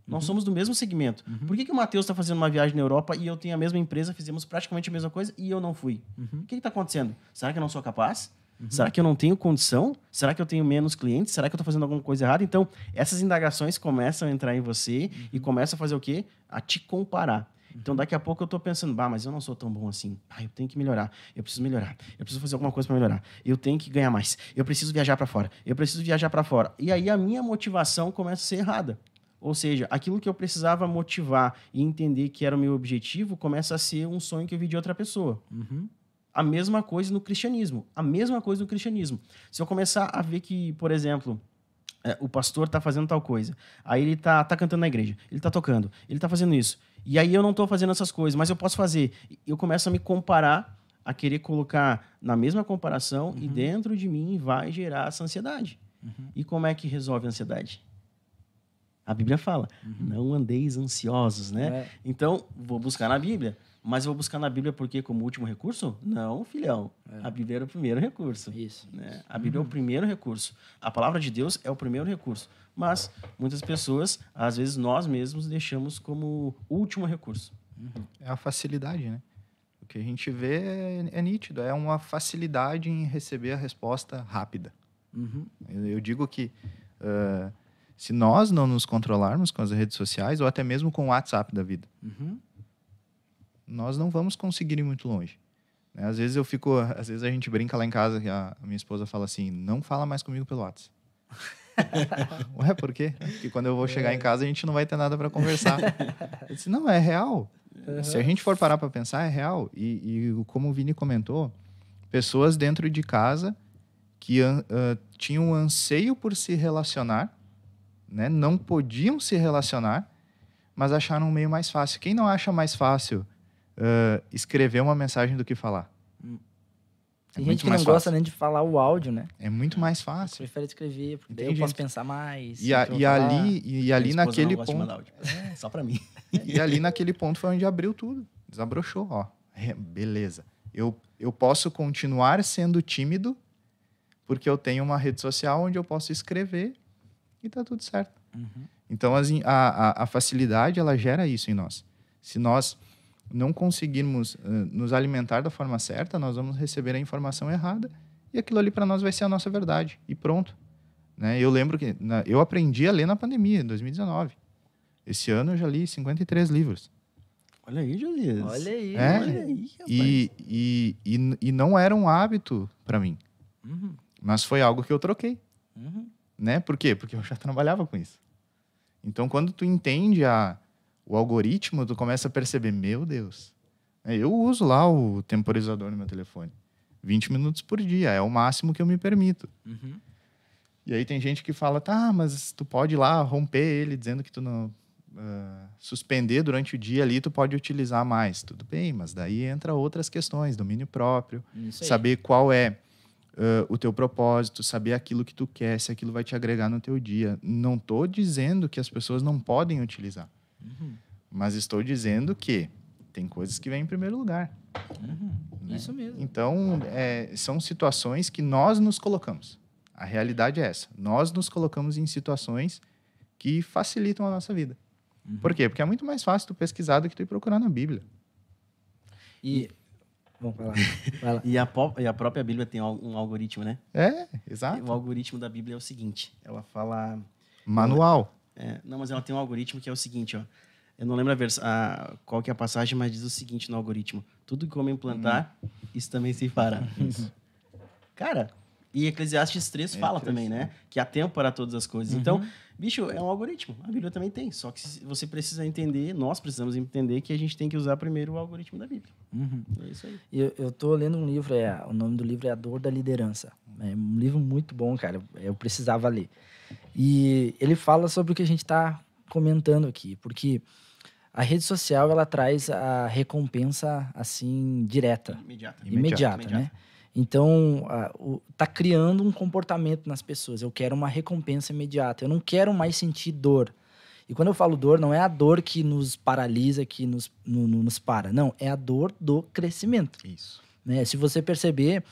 S2: Nós somos do mesmo segmento. Por que o Matheus está fazendo uma viagem na Europa e eu tenho a mesma empresa, fizemos praticamente a mesma coisa e eu não fui? O que está acontecendo? Será que eu não sou capaz? Será que eu não tenho condição? Será que eu tenho menos clientes? Será que eu estou fazendo alguma coisa errada? Então, essas indagações começam a entrar em você e começam a fazer o quê? A te comparar. Então, daqui a pouco eu estou pensando, mas eu não sou tão bom assim. Eu tenho que melhorar. Eu preciso melhorar. Eu preciso fazer alguma coisa para melhorar. Eu tenho que ganhar mais. Eu preciso viajar para fora. Eu preciso viajar para fora. E aí a minha motivação começa a ser errada. Ou seja, aquilo que eu precisava motivar e entender que era o meu objetivo começa a ser um sonho que eu vi de outra pessoa. A mesma coisa no cristianismo. A mesma coisa no cristianismo. Se eu começar a ver que, por exemplo, o pastor está fazendo tal coisa, aí ele tá cantando na igreja, ele está tocando, ele está fazendo isso, e aí eu não estou fazendo essas coisas, mas eu posso fazer. Eu começo a me comparar, a querer colocar na mesma comparação, e dentro de mim vai gerar essa ansiedade. E como é que resolve a ansiedade? A Bíblia fala, não andeis ansiosos, né? Então, vou buscar na Bíblia. Mas eu vou buscar na Bíblia porque como último recurso? Não, filhão. A Bíblia era o primeiro recurso.
S1: Isso.
S2: Né? A Bíblia é o primeiro recurso. A palavra de Deus é o primeiro recurso. Mas muitas pessoas, às vezes nós mesmos, deixamos como último recurso.
S3: É a facilidade, né? O que a gente vê é nítido. É uma facilidade em receber a resposta rápida. Eu digo que se nós não nos controlarmos com as redes sociais ou até mesmo com o WhatsApp da vida, nós não vamos conseguir ir muito longe. Às vezes a gente brinca lá em casa, que a minha esposa fala assim, não fala mais comigo pelo WhatsApp. Ué, por quê? Porque quando eu vou chegar em casa, a gente não vai ter nada para conversar. Eu disse, não, é real. Se a gente for parar para pensar, é real. E como o Vini comentou, pessoas dentro de casa que tinham anseio por se relacionar, né? Não podiam se relacionar, mas acharam um meio mais fácil. Quem não acha mais fácil escrever uma mensagem do que falar?
S1: Tem gente que não gosta nem de falar o áudio, né?
S3: É muito mais fácil.
S1: Prefere escrever, porque daí eu posso pensar mais.
S3: E ali naquele ponto...
S2: Só pra mim.
S3: E ali naquele ponto foi onde abriu tudo. Desabrochou, ó. Beleza. Eu posso continuar sendo tímido porque eu tenho uma rede social onde eu posso escrever e tá tudo certo. Então, a facilidade, ela gera isso em nós. Se nós não conseguirmos nos alimentar da forma certa, nós vamos receber a informação errada e aquilo ali para nós vai ser a nossa verdade. E pronto. Né? Eu lembro que eu aprendi a ler na pandemia, em 2019. Esse ano eu já li 53 livros.
S2: Olha aí, Josias.
S1: Olha aí,
S2: olha aí, rapaz.
S3: E não era um hábito para mim. Mas foi algo que eu troquei. Né? Por quê? Porque eu já trabalhava com isso. Então, quando tu entende o algoritmo, tu começa a perceber, meu Deus, eu uso lá o temporizador no meu telefone. 20 minutos por dia, é o máximo que eu me permito. E aí tem gente que fala, tá, mas tu pode ir lá romper ele, dizendo que tu não... suspender durante o dia ali, tu pode utilizar mais. Tudo bem, mas daí entra outras questões, domínio próprio, saber qual é o teu propósito, saber aquilo que tu quer, se aquilo vai te agregar no teu dia. Não estou dizendo que as pessoas não podem utilizar, mas estou dizendo que tem coisas que vêm em primeiro lugar. Né?
S1: Isso mesmo.
S3: Então, são situações que nós nos colocamos. A realidade é essa. Nós nos colocamos em situações que facilitam a nossa vida. Por quê? Porque é muito mais fácil tu pesquisar do que tu ir procurar na Bíblia.
S1: E... Vamos falar. Vai lá.
S2: E a própria Bíblia tem um algoritmo, né?
S3: Exato.
S2: O algoritmo da Bíblia é o seguinte, ela fala...
S3: Manual.
S2: Não, mas ela tem um algoritmo que é o seguinte, ó. Eu não lembro qual que é a passagem, mas diz o seguinte no algoritmo. Tudo que o homem plantar, isso também se fará. Cara, e Eclesiastes 3 fala também, né? Que há tempo para todas as coisas. Então, bicho, é um algoritmo. A Bíblia também tem. Só que você precisa entender, nós precisamos entender que a gente tem que usar primeiro o algoritmo da Bíblia. É isso aí.
S1: Eu tô lendo um livro, o nome do livro é A Dor da Liderança. É um livro muito bom, cara. Eu precisava ler. E ele fala sobre o que a gente está comentando aqui, porque a rede social, ela traz a recompensa, assim, direta. Imediata, né? Então, tá criando um comportamento nas pessoas. Eu quero uma recompensa imediata. Eu não quero mais sentir dor. E quando eu falo dor, não é a dor que nos paralisa, que nos para. Não, é a dor do crescimento.
S3: Isso.
S1: Né? Se você perceber,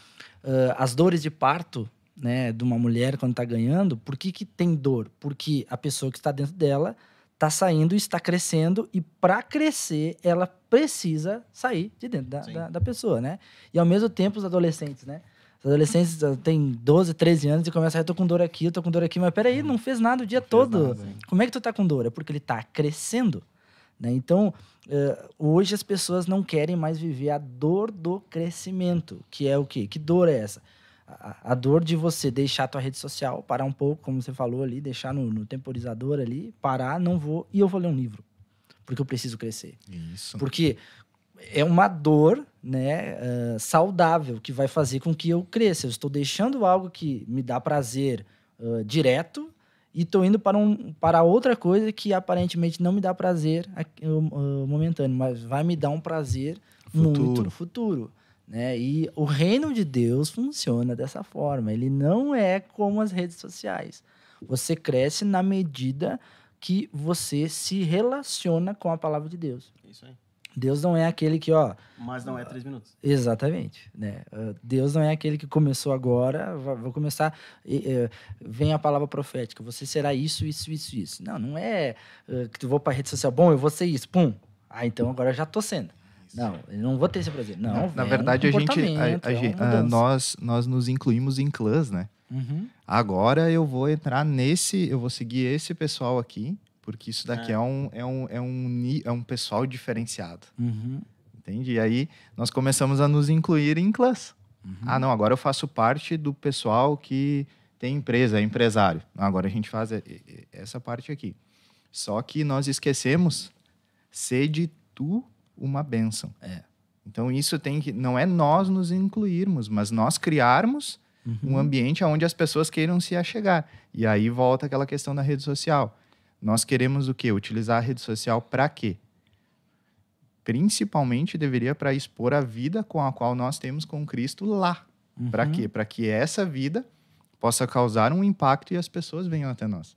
S1: as dores de parto, né, de uma mulher quando está ganhando, por que tem dor? Porque a pessoa que está dentro dela está saindo, está crescendo, e para crescer, ela precisa sair de dentro da pessoa, né? E ao mesmo tempo, os adolescentes, né? Os adolescentes têm 12, 13 anos e começam a eu tô com dor aqui, mas peraí, não fez nada o dia todo. Como é que tu tá com dor? É porque ele tá crescendo, né? Então, hoje as pessoas não querem mais viver a dor do crescimento, que é o quê? Que dor é essa? A dor de você deixar a tua rede social, parar um pouco, como você falou ali, deixar no temporizador ali, parar, e eu vou ler um livro, porque eu preciso crescer.
S3: Isso.
S1: Porque é uma dor, né, saudável, que vai fazer com que eu cresça. Eu estou deixando algo que me dá prazer direto e estou indo para outra coisa que aparentemente não me dá prazer momentâneo, mas vai me dar um prazer muito futuro. Né? E o reino de Deus funciona dessa forma. Ele não é como as redes sociais. Você cresce na medida que você se relaciona com a palavra de Deus.
S2: Isso aí.
S1: Deus não é aquele que,
S2: Mas não é 3 minutos.
S1: Exatamente. Né? Deus não é aquele que começou agora, vou começar... vem a palavra profética, você será isso, isso, isso, isso. Não é que eu vou para a rede social, bom, eu vou ser isso, pum. Então agora eu já estou sendo. Não, eu não vou ter esse prazer. Não,
S3: na verdade, nós nos incluímos em clãs, né? Agora eu vou entrar eu vou seguir esse pessoal aqui, porque isso daqui é um pessoal diferenciado. Entende? E aí nós começamos a nos incluir em clãs. Não, agora eu faço parte do pessoal que tem empresa, é empresário. Agora a gente faz essa parte aqui. Só que nós esquecemos, sede tu uma bênção. Então isso não é nós nos incluirmos, mas nós criarmos um ambiente onde as pessoas queiram se achegar. E aí volta aquela questão da rede social. Nós queremos o quê? Utilizar a rede social para quê? Principalmente deveria para expor a vida com a qual nós temos com Cristo lá. Para quê? Para que essa vida possa causar um impacto e as pessoas venham até nós.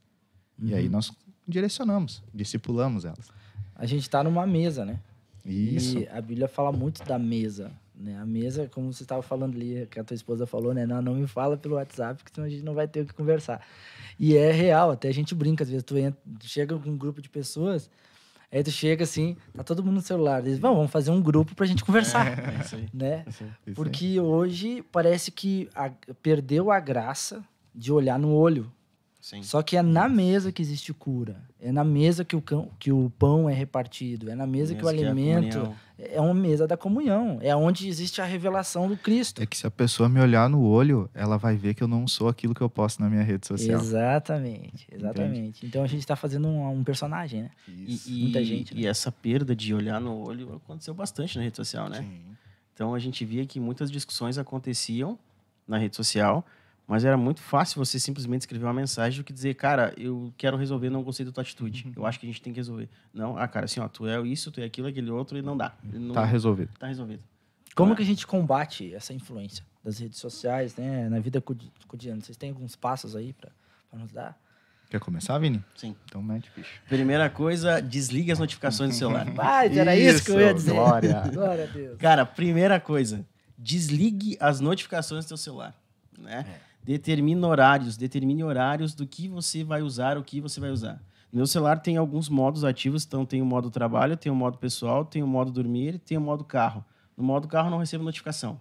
S3: E aí nós direcionamos, discipulamos elas.
S1: A gente está numa mesa, né?
S3: Isso.
S1: E a Bíblia fala muito da mesa, né? A mesa, como você estava falando ali, que a tua esposa falou, né? Não me fala pelo WhatsApp, porque senão a gente não vai ter o que conversar. E é real, até a gente brinca, às vezes tu chega com um grupo de pessoas, aí tu chega assim, tá todo mundo no celular, eles vamos fazer um grupo pra gente conversar,
S2: Isso aí.
S1: né?
S3: Isso aí.
S1: Porque hoje parece que perdeu a graça de olhar no olho.
S2: Sim.
S1: Só que é na mesa que existe cura. É na mesa que o pão é repartido. É na mesa que o alimento... É uma mesa da comunhão. É onde existe a revelação do Cristo.
S3: É que se a pessoa me olhar no olho, ela vai ver que eu não sou aquilo que eu posto na minha rede social.
S1: Exatamente.
S3: Entende?
S1: Então a gente está fazendo um personagem, né? Muita gente. Né?
S2: E essa perda de olhar no olho aconteceu bastante na rede social, né?
S3: Sim.
S2: Então a gente via que muitas discussões aconteciam na rede social, mas era muito fácil você simplesmente escrever uma mensagem do que dizer, cara, eu quero resolver, não gostei da tua atitude. Eu acho que a gente tem que resolver. Não, cara, assim, tu é isso, tu é aquilo, aquele outro, e não dá.
S3: Tá resolvido.
S2: Tá resolvido.
S1: Como que a gente combate essa influência das redes sociais, né, na vida cotidiana? Vocês têm alguns passos aí para nos dar?
S3: Quer começar, Vini?
S2: Sim.
S3: Então mete, bicho.
S2: Primeira coisa, desligue as notificações do celular.
S1: Era isso que eu ia dizer.
S3: Glória.
S1: Glória a Deus.
S2: Cara, primeira coisa, desligue as notificações do seu celular, né? Determine horários do que você vai usar, o que você vai usar. Meu celular tem alguns modos ativos, então tem o modo trabalho, tem o modo pessoal, tem o modo dormir e tem o modo carro. No modo carro eu não recebo notificação.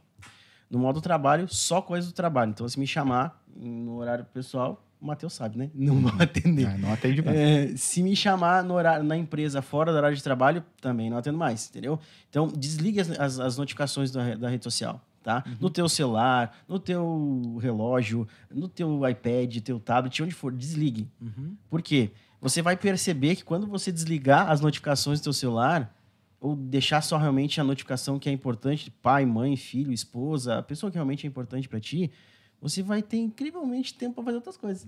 S2: No modo trabalho, só coisa do trabalho. Então, se me chamar no horário pessoal, o Matheus sabe, né? Não vou atender.
S3: Não atende mais.
S2: Se me chamar no horário, na empresa fora do horário de trabalho, também não atendo mais, entendeu? Então, desligue as notificações da rede social, tá? No teu celular, no teu relógio, no teu iPad, teu tablet, onde for, desligue. Por quê? Você vai perceber que quando você desligar as notificações do teu celular, ou deixar só realmente a notificação que é importante, pai, mãe, filho, esposa, a pessoa que realmente é importante para ti, você vai ter incrivelmente tempo para fazer outras coisas.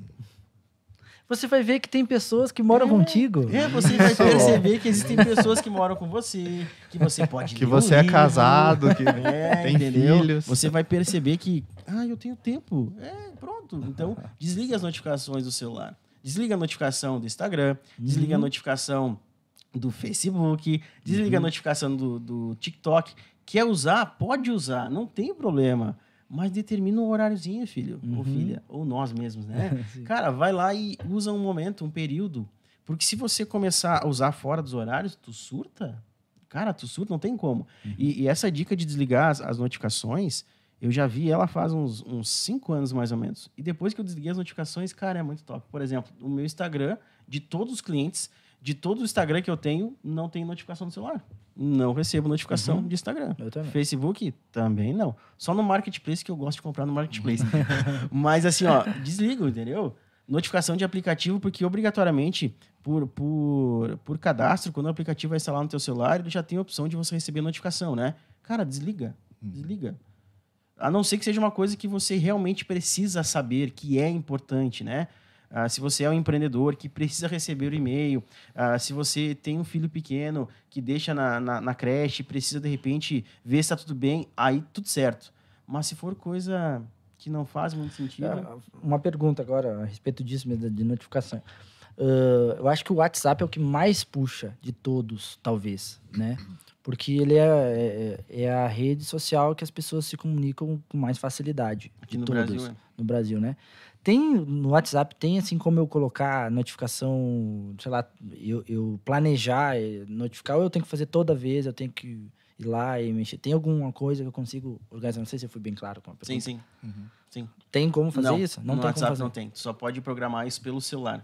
S1: Você vai ver que tem pessoas que moram contigo.
S2: Você vai perceber que existem pessoas que moram com você, que você pode
S3: Que
S2: ler
S3: você é
S2: livro,
S3: casado, que tem
S2: entendeu?
S3: filhos.
S2: Você vai perceber que, eu tenho tempo. Pronto. Então, desliga as notificações do celular. Desliga a notificação do Instagram, desliga a notificação do Facebook, desliga a notificação do TikTok. Quer usar? Pode usar, não tem problema. Mas determina um horáriozinho, filho, ou filha, ou nós mesmos, né? Cara, vai lá e usa um momento, um período. Porque se você começar a usar fora dos horários, tu surta. Cara, tu surta, não tem como. E essa dica de desligar as notificações, eu já vi ela faz uns 5 anos, mais ou menos. E depois que eu desliguei as notificações, cara, é muito top. Por exemplo, o meu Instagram, de todos os clientes, de todo o Instagram que eu tenho, não tem notificação no celular. Não recebo notificação de Instagram.
S1: Eu também.
S2: Facebook, também não. Só no Marketplace, que eu gosto de comprar no Marketplace. Mas assim, ó, desligo, entendeu? Notificação de aplicativo, porque obrigatoriamente, por cadastro, quando o aplicativo vai instalar no teu celular, ele já tem a opção de você receber notificação, né? Cara, desliga. Desliga. A não ser que seja uma coisa que você realmente precisa saber, que é importante, né? Se você é um empreendedor que precisa receber o e-mail, se você tem um filho pequeno que deixa na creche, precisa, de repente, ver se está tudo bem, aí tudo certo. Mas se for coisa que não faz muito sentido...
S1: Uma pergunta agora a respeito disso, de notificação. Eu acho que o WhatsApp é o que mais puxa de todos, talvez, né? Porque ele é a rede social que as pessoas se comunicam com mais facilidade.
S2: Aqui no Brasil,
S1: no Brasil, né? No WhatsApp, tem assim como eu colocar notificação, sei lá, eu planejar, notificar, ou eu tenho que fazer toda vez, eu tenho que ir lá e mexer. Tem alguma coisa que eu consigo organizar? Não sei se eu fui bem claro com a pergunta.
S2: Sim. Sim.
S1: Tem como fazer isso?
S2: Não
S1: tem
S2: no WhatsApp
S1: como fazer.
S2: não tem. Tu só pode programar isso pelo celular.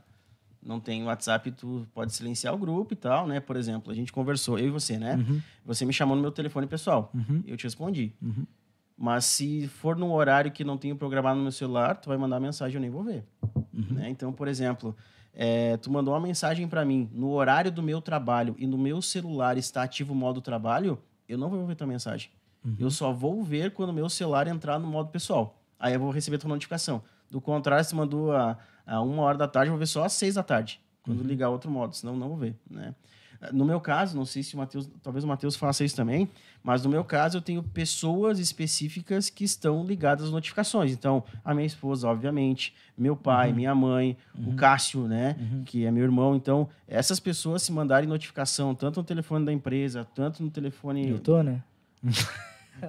S2: Não tem WhatsApp, tu pode silenciar o grupo e tal, né? Por exemplo, a gente conversou, eu e você, né? Você me chamou no meu telefone pessoal. Eu te respondi. Mas se for num horário que não tenho programado no meu celular, tu vai mandar mensagem, eu nem vou ver. Né? Então, por exemplo, tu mandou uma mensagem para mim no horário do meu trabalho e no meu celular está ativo o modo trabalho, eu não vou ver tua mensagem. Eu só vou ver quando o meu celular entrar no modo pessoal. Aí eu vou receber tua notificação. Do contrário, se mandou a 1h da tarde, eu vou ver só às 6 da tarde. Quando ligar outro modo, senão não vou ver, né? No meu caso, não sei se talvez o Matheus faça isso também, mas no meu caso eu tenho pessoas específicas que estão ligadas às notificações. Então, a minha esposa, obviamente, meu pai, minha mãe, o Cássio, né, que é meu irmão. Então, essas pessoas se mandarem notificação, tanto no telefone da empresa, tanto no telefone...
S1: Eu tô, né?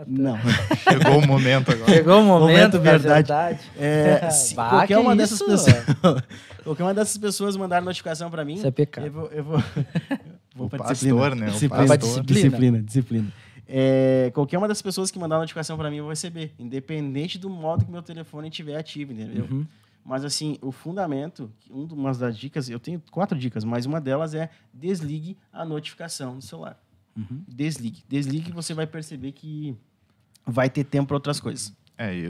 S2: Não.
S3: Chegou o momento agora.
S1: Chegou o momento,
S2: verdade.
S1: verdade.
S2: Se qualquer uma dessas pessoas... Qualquer uma dessas pessoas mandar notificação para mim...
S1: Isso é pecado.
S2: Eu vou
S3: O
S2: pra
S3: pastor, né?
S2: Disciplina. Qualquer uma das pessoas que mandar notificação para mim, eu vou receber. Independente do modo que meu telefone estiver ativo, entendeu? Mas, assim, o fundamento... Uma das dicas... Eu tenho 4 dicas, mas uma delas é desligue a notificação do celular. Desligue. Desligue e você vai perceber que vai ter tempo para outras coisas.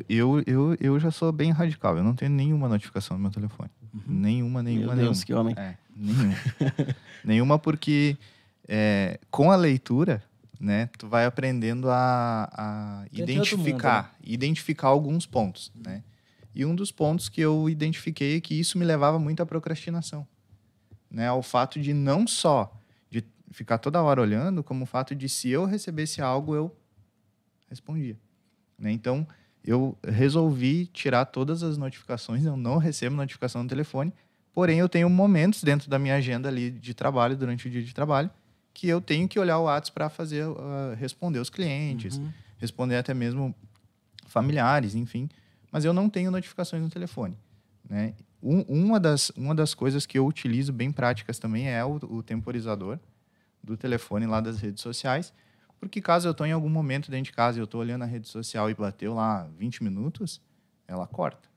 S3: Eu já sou bem radical. Eu não tenho nenhuma notificação no meu telefone. Nenhuma.
S2: Meu Deus, que homem.
S3: Nenhuma. Nenhuma porque com a leitura, né, tu vai aprendendo a identificar alguns pontos, né? E um dos pontos que eu identifiquei é que isso me levava muito à procrastinação, né? Ao fato de não só de ficar toda hora olhando, como o fato de se eu recebesse algo, eu respondia, né? Então, eu resolvi tirar todas as notificações, eu não recebo notificação no telefone, porém eu tenho momentos dentro da minha agenda ali de trabalho, durante o dia de trabalho, que eu tenho que olhar o WhatsApp para fazer, responder os clientes, responder até mesmo familiares, enfim, mas eu não tenho notificações no telefone, né? Uma das coisas que eu utilizo bem práticas também é o temporizador do telefone lá das redes sociais, porque caso eu estou em algum momento dentro de casa e eu estou olhando a rede social e bateu lá 20 minutos, ela corta.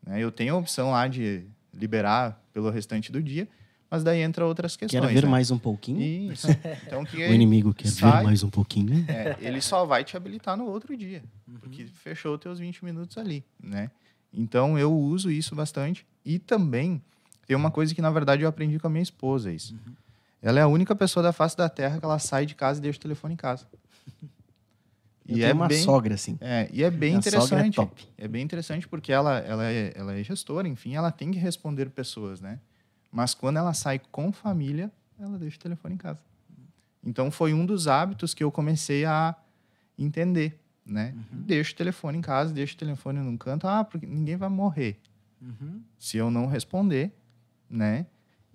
S3: Né? Eu tenho a opção lá de liberar pelo restante do dia, mas daí entra outras questões.
S2: Quer ver
S3: né?
S2: mais um pouquinho?
S3: Isso. Então, que
S2: O inimigo quer ver mais um pouquinho.
S3: ele só vai te habilitar no outro dia, porque fechou os teus 20 minutos ali, né? Então, eu uso isso bastante. E também, tem uma coisa que, na verdade, eu aprendi com a minha esposa, isso. Ela é a única pessoa da face da Terra que ela sai de casa e deixa o telefone em casa.
S2: Eu tenho uma sogra, assim.
S3: E é bem
S2: Minha sogra
S3: interessante.
S2: é top.
S3: É bem interessante porque ela é gestora, enfim, ela tem que responder pessoas, né? Mas quando ela sai com família, ela deixa o telefone em casa. Então, foi um dos hábitos que eu comecei a entender, né? Deixa o telefone em casa, deixa o telefone num canto. Porque ninguém vai morrer se eu não responder, né?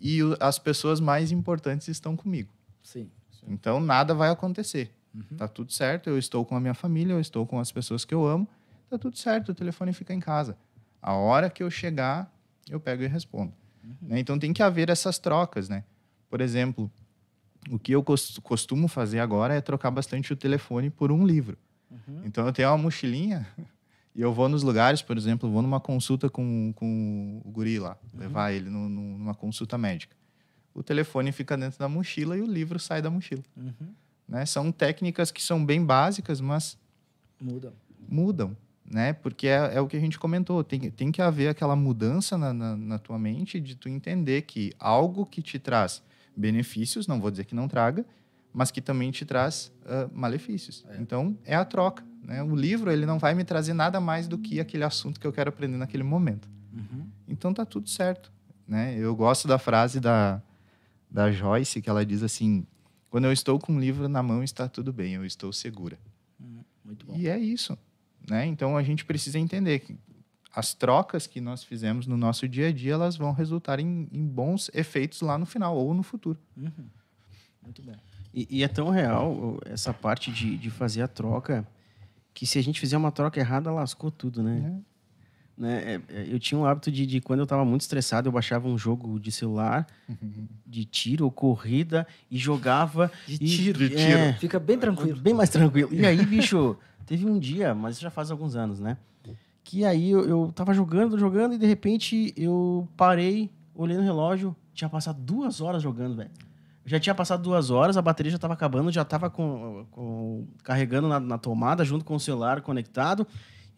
S3: E as pessoas mais importantes estão comigo.
S1: Sim.
S3: Então, nada vai acontecer. Tá tudo certo, eu estou com a minha família, eu estou com as pessoas que eu amo, tá tudo certo, o telefone fica em casa. A hora que eu chegar, eu pego e respondo. Né? Então, tem que haver essas trocas, né? Por exemplo, o que eu costumo fazer agora é trocar bastante o telefone por um livro. Então, eu tenho uma mochilinha e eu vou nos lugares, por exemplo, vou numa consulta com o guri lá, levar ele numa consulta médica. O telefone fica dentro da mochila e o livro sai da mochila. Né? São técnicas que são bem básicas, mas mudam, né? Porque é o que a gente comentou. Tem que haver aquela mudança na tua mente de tu entender que algo que te traz benefícios, não vou dizer que não traga, mas que também te traz malefícios. Então, é a troca. Né? O livro ele não vai me trazer nada mais do que aquele assunto que eu quero aprender naquele momento. Então, tá tudo certo. Né? Eu gosto da frase da Joyce, que ela diz assim: quando eu estou com um livro na mão, está tudo bem, eu estou segura.
S1: Muito bom.
S3: E é isso. Né? Então, a gente precisa entender que as trocas que nós fizemos no nosso dia a dia, elas vão resultar em bons efeitos lá no final ou no futuro.
S1: Muito bom.
S2: E é tão real essa parte de fazer a troca, que se a gente fizer uma troca errada, lascou tudo, né? Eu tinha um hábito de quando eu estava muito estressado, eu baixava um jogo de celular, de tiro ou corrida, e jogava...
S1: De tiro. Fica bem tranquilo.
S2: Bem mais tranquilo. E aí, bicho, teve um dia, mas já faz alguns anos, né? Que aí eu tava jogando, e de repente eu parei, olhei no relógio, tinha passado 2 horas jogando, velho. Já tinha passado 2 horas, a bateria já estava acabando, já estava carregando na tomada, junto com o celular conectado.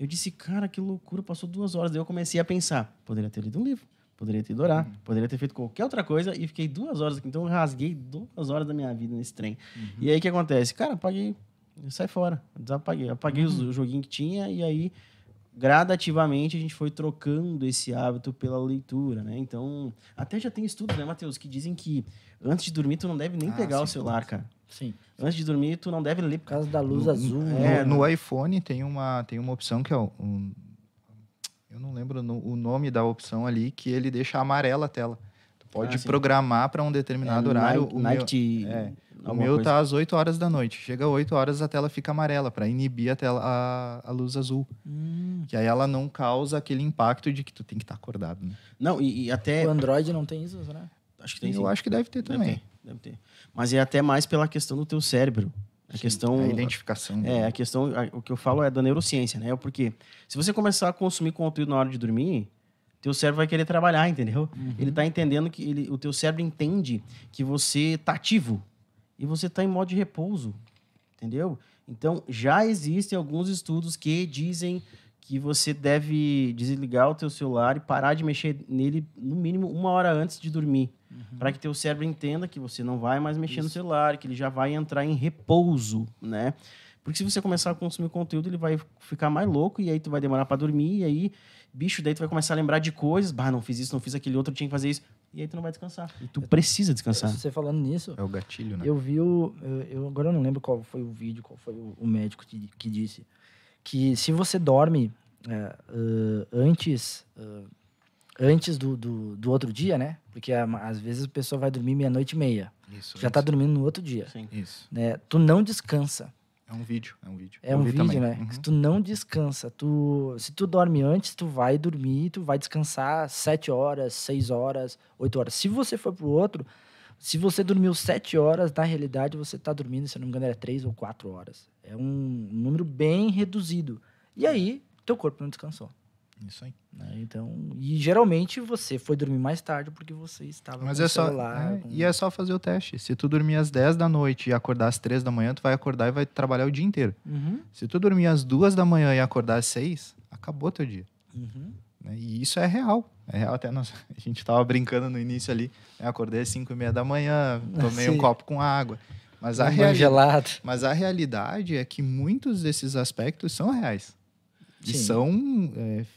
S2: Eu disse, cara, que loucura, passou 2 horas. Daí eu comecei a pensar, poderia ter lido um livro, poderia ter ido orar, poderia ter feito qualquer outra coisa, e fiquei 2 horas aqui. Então eu rasguei 2 horas da minha vida nesse trem. E aí o que acontece? Cara, apaguei, sai fora, desapaguei. Apaguei o joguinho que tinha, e aí gradativamente a gente foi trocando esse hábito pela leitura, né? Então, até já tem estudos, né, Matheus, que dizem que antes de dormir tu não deve nem pegar o celular, cara.
S1: Sim.
S2: Antes de dormir tu não deve ler.
S1: Por causa da luz azul.
S3: No iPhone tem uma opção que é eu não lembro o nome da opção ali, que ele deixa amarela a tela. Tu pode programar para um determinado horário. O meu tá às 8 horas da noite. Chega às 8 horas, a tela fica amarela, para inibir a luz azul. Que aí ela não causa aquele impacto de que tu tem que estar acordado. Né?
S2: Não, e até...
S1: O Android não tem isso, né?
S2: Acho que tem,
S3: eu acho que deve ter também.
S2: Deve ter. Mas é até mais pela questão do teu cérebro. A questão...
S3: A identificação.
S2: A questão... O que eu falo é da neurociência, né? Porque se você começar a consumir conteúdo na hora de dormir, teu cérebro vai querer trabalhar, entendeu? Ele tá entendendo que... O teu cérebro entende que você tá ativo. E você tá em modo de repouso. Entendeu? Então, já existem alguns estudos que dizem que você deve desligar o teu celular e parar de mexer nele no mínimo 1 hora antes de dormir. Para que teu cérebro entenda que você não vai mais mexer no celular, que ele já vai entrar em repouso, né? Porque se você começar a consumir conteúdo, ele vai ficar mais louco e aí tu vai demorar para dormir e aí, bicho, daí tu vai começar a lembrar de coisas, não fiz isso, não fiz aquele outro, tinha que fazer isso. E aí tu não vai descansar. E tu precisa descansar.
S1: Você falando nisso...
S3: É o gatilho, né?
S1: Eu vi agora eu não lembro qual foi o vídeo, qual foi o médico que disse que se você dorme antes do outro dia, né? Porque às vezes a pessoa vai dormir 00:30. Já tá dormindo no outro dia.
S2: Sim.
S3: Isso.
S1: Né? Tu não descansa.
S3: É um vídeo.
S1: É um vídeo, né? Se tu não descansa, se tu dorme antes, tu vai dormir, tu vai descansar 7 horas, 6 horas, 8 horas. Se você for pro outro, se você dormiu 7 horas, na realidade você tá dormindo, se eu não me engano, era 3 ou 4 horas. É um número bem reduzido. E aí, teu corpo não descansou.
S3: Isso aí.
S1: Né? Então, e geralmente você foi dormir mais tarde porque você estava
S3: Mas
S1: com o celular.
S3: E é só fazer o teste. Se tu dormir às 10 da noite e acordar às 3 da manhã, tu vai acordar e vai trabalhar o dia inteiro. Se tu dormir às 2 da manhã e acordar às 6, acabou teu dia. Né? E isso é real. É real, até a gente estava brincando no início ali. Eu acordei às 5:30 da manhã, tomei um copo com água. Mas a realidade é que muitos desses aspectos são reais. E são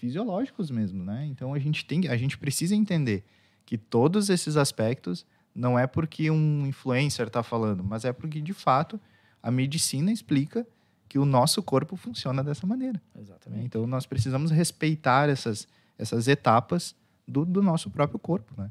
S3: fisiológicos mesmo, né? Então a gente precisa entender que todos esses aspectos não é porque um influencer está falando, mas é porque, de fato, a medicina explica que o nosso corpo funciona dessa maneira.
S1: Exatamente.
S3: Então nós precisamos respeitar essas etapas do nosso próprio corpo, né?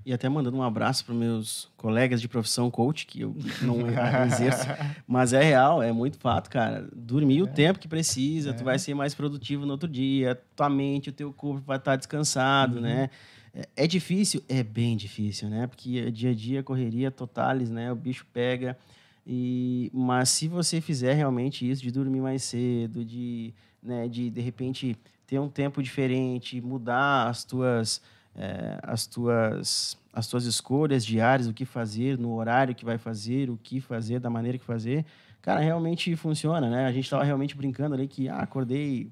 S2: E até mandando um abraço para meus colegas de profissão coach, que eu não exerço, mas é real, é muito fato, cara. Dormir o tempo que precisa, tu vai ser mais produtivo no outro dia, tua mente, o teu corpo vai estar descansado, né? É difícil? É bem difícil, né? Porque é dia a dia, correria totalis, né? O bicho pega. Mas se você fizer realmente isso, de dormir mais cedo, de repente ter um tempo diferente, mudar as tuas escolhas diárias, o que fazer, no horário que vai fazer, o que fazer, da maneira que fazer, cara, realmente funciona, né? A gente estava realmente brincando ali que acordei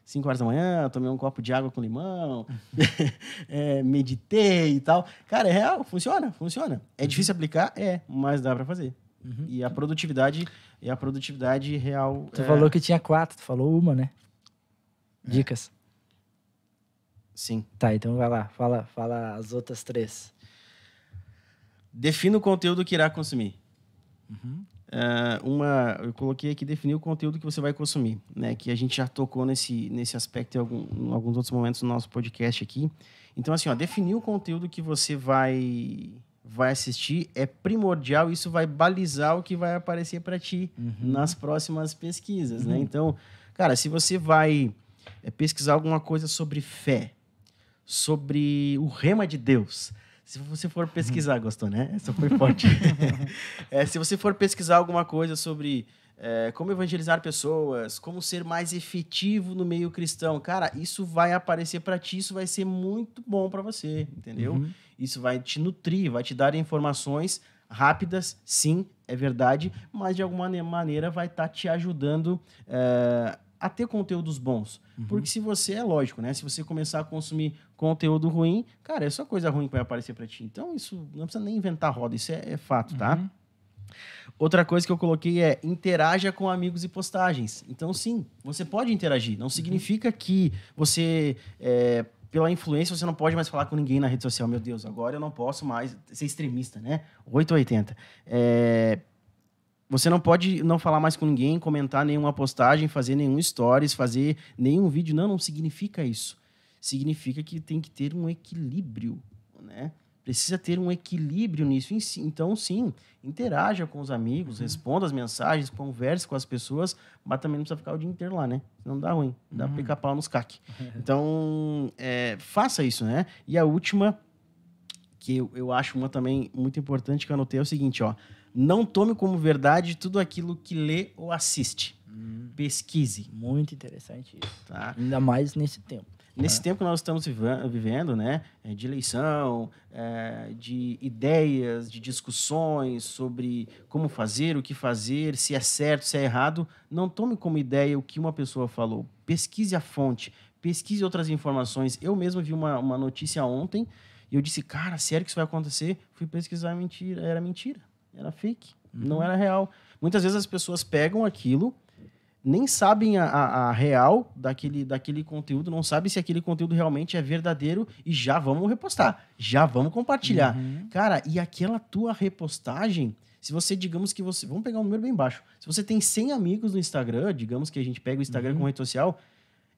S2: 5 horas da manhã, tomei um copo de água com limão, meditei e tal. Cara, é real, funciona. É difícil aplicar? Mas dá para fazer. E a produtividade real...
S1: Tu falou que tinha 4, tu falou uma, né? Dicas.
S2: Sim.
S1: Tá, então vai lá, fala as outras 3.
S2: Defina o conteúdo que irá consumir. Eu coloquei aqui definir o conteúdo que você vai consumir, né? Que a gente já tocou nesse aspecto em alguns outros momentos do nosso podcast aqui. Então, assim, definir o conteúdo que você vai assistir é primordial. Isso vai balizar o que vai aparecer para ti nas próximas pesquisas, né? Então, cara, se você vai pesquisar alguma coisa sobre fé, sobre o rema de Deus. Se você for pesquisar, gostou, né? Essa foi forte. Se você for pesquisar alguma coisa sobre como evangelizar pessoas, como ser mais efetivo no meio cristão, cara, isso vai aparecer para ti, isso vai ser muito bom para você, entendeu? Isso vai te nutrir, vai te dar informações rápidas, sim, é verdade, mas de alguma maneira vai estar te ajudando a ter conteúdos bons. Porque se você, é lógico, né? Se você começar a consumir conteúdo ruim, cara, é só coisa ruim que vai aparecer para ti. Então, isso não precisa nem inventar roda, isso é fato, tá? Outra coisa que eu coloquei é interaja com amigos e postagens. Então, sim, você pode interagir. Não significa que você, pela influência, você não pode mais falar com ninguém na rede social. Meu Deus, agora eu não posso mais ser extremista, né? 880. Você não pode não falar mais com ninguém, comentar nenhuma postagem, fazer nenhum stories, fazer nenhum vídeo. Não significa isso. Significa que tem que ter um equilíbrio, né? Precisa ter um equilíbrio nisso. Então, sim, interaja com os amigos, responda as mensagens, converse com as pessoas, mas também não precisa ficar o dia inteiro lá, né? Não dá ruim, dá pica-pau nos cac. Então, faça isso, né? E a última, que eu acho uma também muito importante que eu anotei, é o seguinte, não tome como verdade tudo aquilo que lê ou assiste. Pesquise.
S1: Muito interessante isso.
S2: Tá?
S1: Ainda mais nesse tempo.
S2: Nesse tempo que nós estamos vivendo, né, de eleição, de ideias, de discussões sobre como fazer, o que fazer, se é certo, se é errado, não tome como ideia o que uma pessoa falou. Pesquise a fonte, pesquise outras informações. Eu mesmo vi uma notícia ontem e eu disse, cara, sério que isso vai acontecer? Fui pesquisar, mentira, era fake, não era real. Muitas vezes as pessoas pegam aquilo, nem sabem a real daquele conteúdo, não sabem se aquele conteúdo realmente é verdadeiro e já vamos repostar, já vamos compartilhar. Cara, e aquela tua repostagem, se você, digamos que você... Vamos pegar um número bem baixo. Se você tem 100 amigos no Instagram, digamos que a gente pega o Instagram como rede social,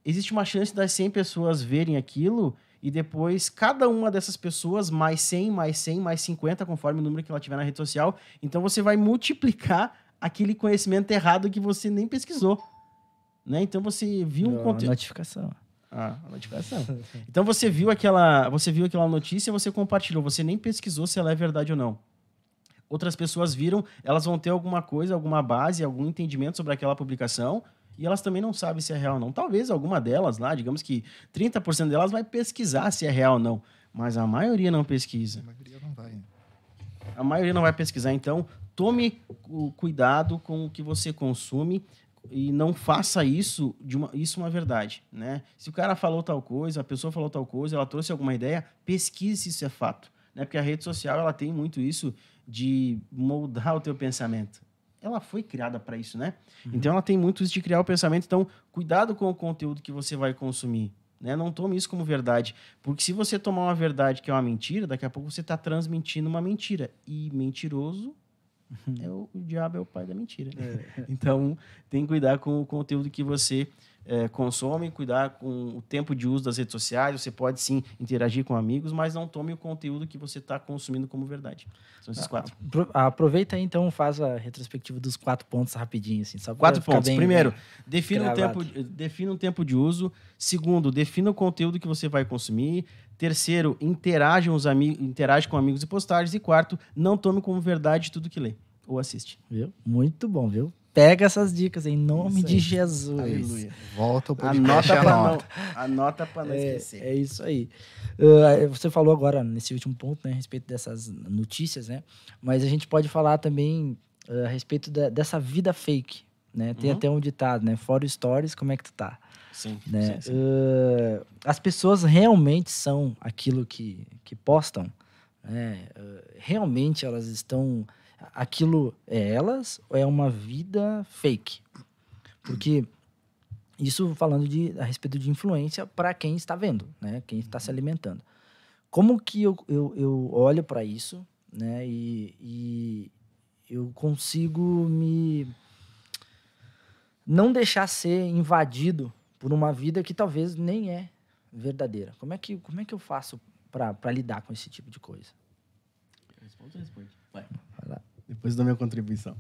S2: existe uma chance das 100 pessoas verem aquilo e depois cada uma dessas pessoas, mais 100, mais 100, mais 50, conforme o número que ela tiver na rede social. Então, você vai multiplicar aquele conhecimento errado que você nem pesquisou. Né? Então você viu um conteúdo.
S1: Notificação.
S2: A notificação. Então você viu aquela notícia, você compartilhou, você nem pesquisou se ela é verdade ou não. Outras pessoas viram, elas vão ter alguma coisa, alguma base, algum entendimento sobre aquela publicação, e elas também não sabem se é real ou não. Talvez alguma delas lá, digamos que 30% delas vai pesquisar se é real ou não, mas a maioria não pesquisa.
S3: A maioria não vai.
S2: A maioria não vai pesquisar, então tome o cuidado com o que você consome e não faça isso uma verdade, né? Se o cara falou tal coisa, a pessoa falou tal coisa, ela trouxe alguma ideia, pesquise se isso é fato, né? Porque a rede social ela tem muito isso de moldar o teu pensamento. Ela foi criada para isso, né? Então ela tem muito isso de criar o pensamento. Então cuidado com o conteúdo que você vai consumir, né? Não tome isso como verdade, porque se você tomar uma verdade que é uma mentira, daqui a pouco você está transmitindo uma mentira, e mentiroso o diabo é o pai da mentira. Então, tem que cuidar com o conteúdo que você consome, cuidar com o tempo de uso das redes sociais. Você pode, sim, interagir com amigos, mas não tome o conteúdo que você está consumindo como verdade. São esses 4.
S1: Aproveita aí, então, faz a retrospectiva dos 4 pontos rapidinho. Assim, só
S2: 4 pontos.
S1: Bem,
S2: primeiro,
S1: bem
S2: defina um tempo de uso. Segundo, defina o conteúdo que você vai consumir. Terceiro, interage com amigos e postagens. E quarto, não tome como verdade tudo que lê ou assiste.
S1: Viu? Muito bom, viu? Pega essas dicas em nome de Jesus.
S2: Aleluia.
S3: Volta o podcast.
S2: Anota para não esquecer.
S1: É isso aí. Você falou agora, nesse último ponto, né, a respeito dessas notícias, né? Mas a gente pode falar também a respeito dessa vida fake, né? Tem até um ditado, né? Fora stories, como é que tu tá?
S2: Sim,
S1: né?
S2: sim.
S1: As pessoas realmente são aquilo que postam, né? Realmente elas estão... Aquilo é elas ou é uma vida fake? Porque isso falando a respeito de influência para quem está vendo, né? Quem está se alimentando. Como que eu olho para isso, né? E eu consigo não deixar ser invadido por uma vida que talvez nem é verdadeira. Como é que eu faço para lidar com esse tipo de coisa?
S2: Responde. Vai
S1: lá.
S2: Depois da minha contribuição.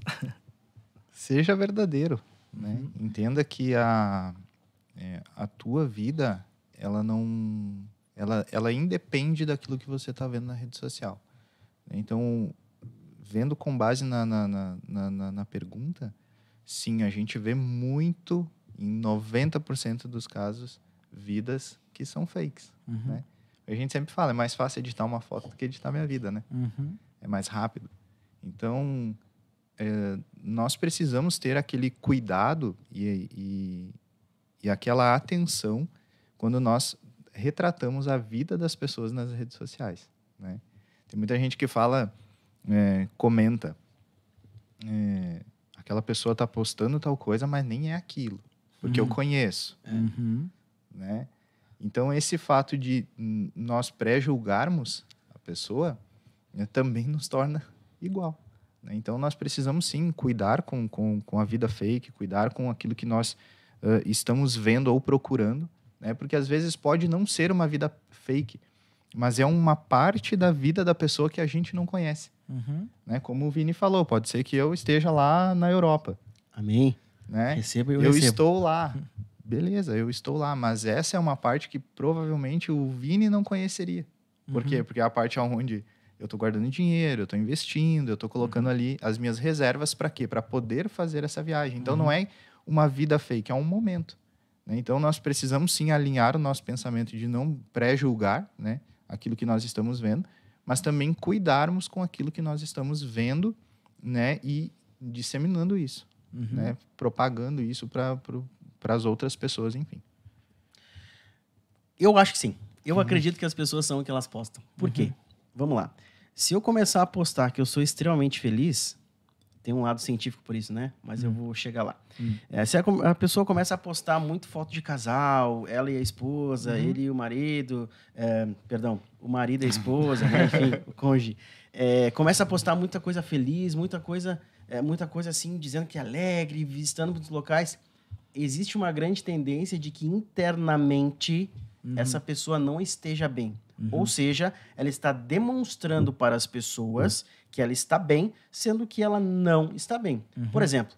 S3: Seja verdadeiro, né? Entenda que a tua vida, ela independe daquilo que você está vendo na rede social. Então, vendo com base na pergunta, sim, a gente vê muito, em 90% dos casos, vidas que são fakes, né? A gente sempre fala, é mais fácil editar uma foto do que editar minha vida, né? É mais rápido. Então, nós precisamos ter aquele cuidado e aquela atenção quando nós retratamos a vida das pessoas nas redes sociais, né? Tem muita gente que fala, comenta, aquela pessoa está postando tal coisa, mas nem é aquilo, porque eu conheço, né? Então, esse fato de nós pré-julgarmos a pessoa também nos torna igual, né? Então, nós precisamos, sim, cuidar com a vida fake, cuidar com aquilo que nós estamos vendo ou procurando, né? Porque, às vezes, pode não ser uma vida fake, mas é uma parte da vida da pessoa que a gente não conhece. Né? Como o Vini falou, pode ser que eu esteja lá na Europa.
S2: Amém.
S3: Né?
S2: Recebo.
S3: Eu estou lá. Beleza, eu estou lá, mas essa é uma parte que provavelmente o Vini não conheceria. Por quê? Porque é a parte onde eu estou guardando dinheiro, eu estou investindo, eu estou colocando ali as minhas reservas para quê? Para poder fazer essa viagem. Então, não é uma vida fake, é um momento, né? Então, nós precisamos, sim, alinhar o nosso pensamento de não pré-julgar, né, aquilo que nós estamos vendo, mas também cuidarmos com aquilo que nós estamos vendo, né, e disseminando isso, né, propagando isso para as outras pessoas, enfim.
S2: Eu acho que sim. Eu acredito que as pessoas são o que elas postam. Por quê? Vamos lá. Se eu começar a postar que eu sou extremamente feliz, tem um lado científico por isso, né? Mas eu vou chegar lá. Se a pessoa começa a postar muito foto de casal, ela e a esposa, ele e o marido, o marido e a esposa, né? Enfim, o cônjuge. Começa a postar muita coisa feliz, muita coisa assim, dizendo que é alegre, visitando muitos locais. Existe uma grande tendência de que internamente essa pessoa não esteja bem. Ou seja, ela está demonstrando para as pessoas que ela está bem, sendo que ela não está bem. Por exemplo,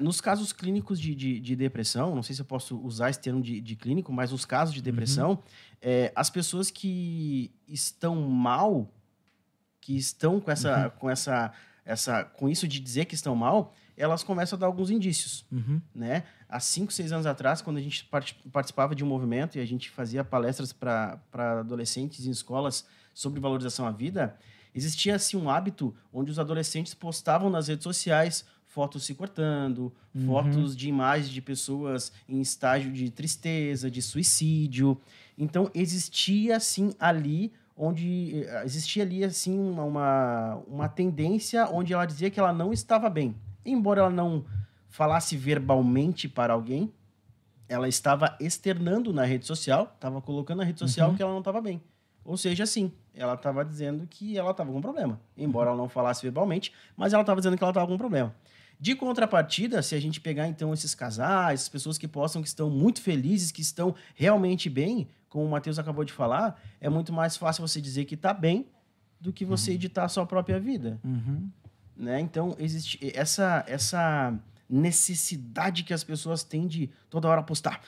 S2: nos casos clínicos de depressão, não sei se eu posso usar esse termo de clínico, mas nos casos de depressão, as pessoas que estão mal, que estão com isso de dizer que estão mal, elas começam a dar alguns indícios, né? Há 5, 6 anos atrás, quando a gente participava de um movimento e a gente fazia palestras para adolescentes em escolas sobre valorização à vida, existia assim um hábito onde os adolescentes postavam nas redes sociais fotos se cortando, fotos de imagens de pessoas em estágio de tristeza, de suicídio. Então, existia assim ali assim uma tendência onde ela dizia que ela não estava bem. Embora ela não falasse verbalmente para alguém, ela estava externando na rede social, estava colocando na rede social que ela não estava bem. Ou seja, sim, ela estava dizendo que ela estava com problema. Embora ela não falasse verbalmente, mas ela estava dizendo que ela estava com problema. De contrapartida, se a gente pegar, então, esses casais, as pessoas que postam que estão muito felizes, que estão realmente bem, como o Matheus acabou de falar, é muito mais fácil você dizer que está bem do que você editar a sua própria vida. Né? Então, existe essa necessidade que as pessoas têm de toda hora postar,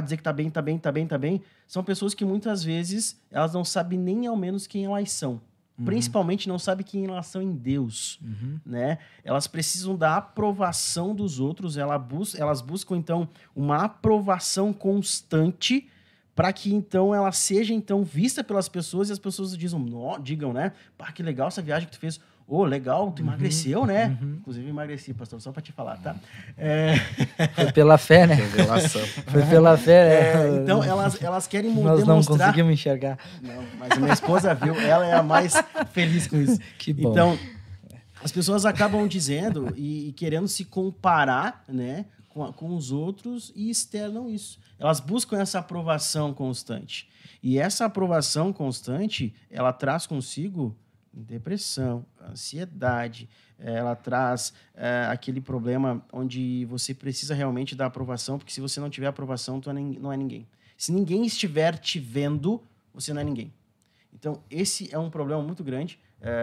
S2: dizer que tá bem. São pessoas que muitas vezes elas não sabem nem ao menos quem elas são. Principalmente não sabem quem elas são em Deus. Né? Elas precisam da aprovação dos outros, elas buscam, então, uma aprovação constante para que, então, ela seja, então, vista pelas pessoas e as pessoas digam, né? Pá, que legal essa viagem que tu fez. Legal, tu emagreceu, né? Inclusive, eu emagreci, pastor, só para te falar, tá?
S1: Foi pela fé, né?
S3: Revelação.
S1: Foi pela fé, né?
S2: Então, elas querem
S1: Nós
S2: demonstrar...
S1: não conseguimos enxergar.
S2: Não, mas a minha esposa viu, ela é a mais feliz com isso.
S1: Que bom.
S2: Então, as pessoas acabam dizendo e querendo se comparar, né, com os outros e externam isso. Elas buscam essa aprovação constante. E essa aprovação constante, ela traz consigo depressão, ansiedade, ela traz aquele problema onde você precisa realmente da aprovação, porque se você não tiver aprovação, tu não é ninguém. Se ninguém estiver te vendo, você não é ninguém. Então, esse é um problema muito grande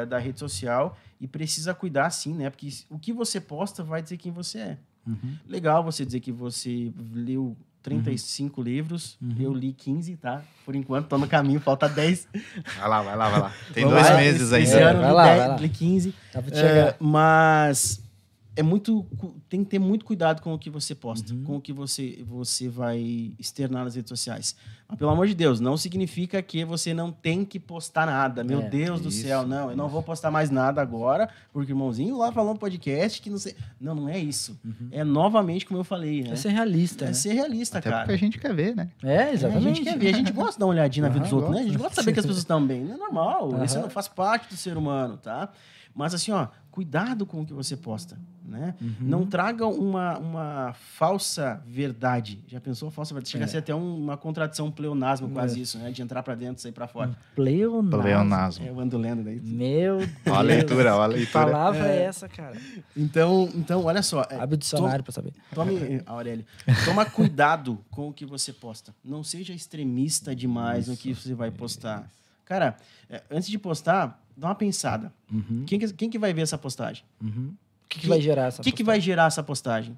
S2: da rede social e precisa cuidar sim, né? Porque o que você posta vai dizer quem você é. Legal você dizer que você leu 35 livros, eu li 15, tá? Por enquanto, tô no caminho, falta 10.
S3: Vai lá. Tem
S2: Vamos
S3: 2
S2: lá,
S3: meses aí.
S2: Esse ano
S1: vai
S2: li
S1: lá.
S2: li 15.
S1: Dá pra te chegar.
S2: Mas tem que ter muito cuidado com o que você posta, com o que você vai externar nas redes sociais. Mas, pelo amor de Deus, não significa que você não tem que postar nada. Meu Deus do céu, não, eu não vou postar mais nada agora, porque o irmãozinho lá falou no podcast que não sei... Não é isso. É novamente como eu falei, né?
S1: É ser realista,
S2: É
S1: né?
S2: ser realista,
S3: Até
S2: cara.
S3: porque a gente quer ver, né?
S1: É, exatamente.
S2: A gente quer ver, a gente gosta de dar uma olhadinha na vida dos outros, né? A gente
S3: gosta.
S2: gosta de saber que as pessoas estão bem. É normal, isso não faz parte do ser humano, tá? Mas assim, cuidado com o que você posta, né? Não traga uma falsa verdade. Já pensou falsa verdade? Chega a ser até uma contradição, um pleonasmo, quase isso, né? De entrar pra dentro e sair pra fora.
S3: Pleonasmo.
S2: Eu ando lendo daí.
S1: Meu Deus.
S3: Olha a leitura.
S1: Que palavra é essa, cara?
S2: Então, olha só.
S1: Abre o dicionário pra saber.
S2: Aurélio, toma cuidado com o que você posta. Não seja extremista demais no que você vai postar. Cara, antes de postar, dá uma pensada. Quem que vai ver essa postagem?
S1: O que vai gerar essa
S2: postagem? O que vai gerar essa postagem?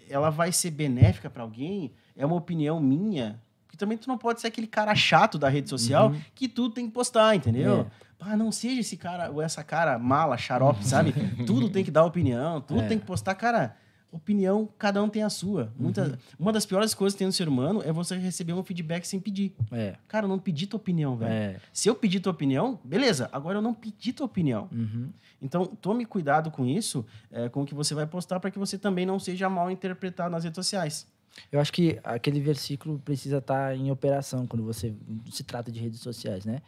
S2: Ela vai ser benéfica para alguém? É uma opinião minha? Porque também tu não pode ser aquele cara chato da rede social que tudo tem que postar, entendeu? Não seja esse cara ou essa cara mala, xarope, sabe? Tudo tem que dar opinião, tudo tem que postar. Cara, opinião, cada um tem a sua. Uma das piores coisas que tem no ser humano é você receber um feedback sem pedir. Cara, eu não pedi tua opinião, velho. Se eu pedir tua opinião, beleza. Agora eu não pedi tua opinião. Então, tome cuidado com isso, com o que você vai postar, para que você também não seja mal interpretado nas redes sociais.
S1: Eu acho que aquele versículo precisa estar em operação quando você se trata de redes sociais, né?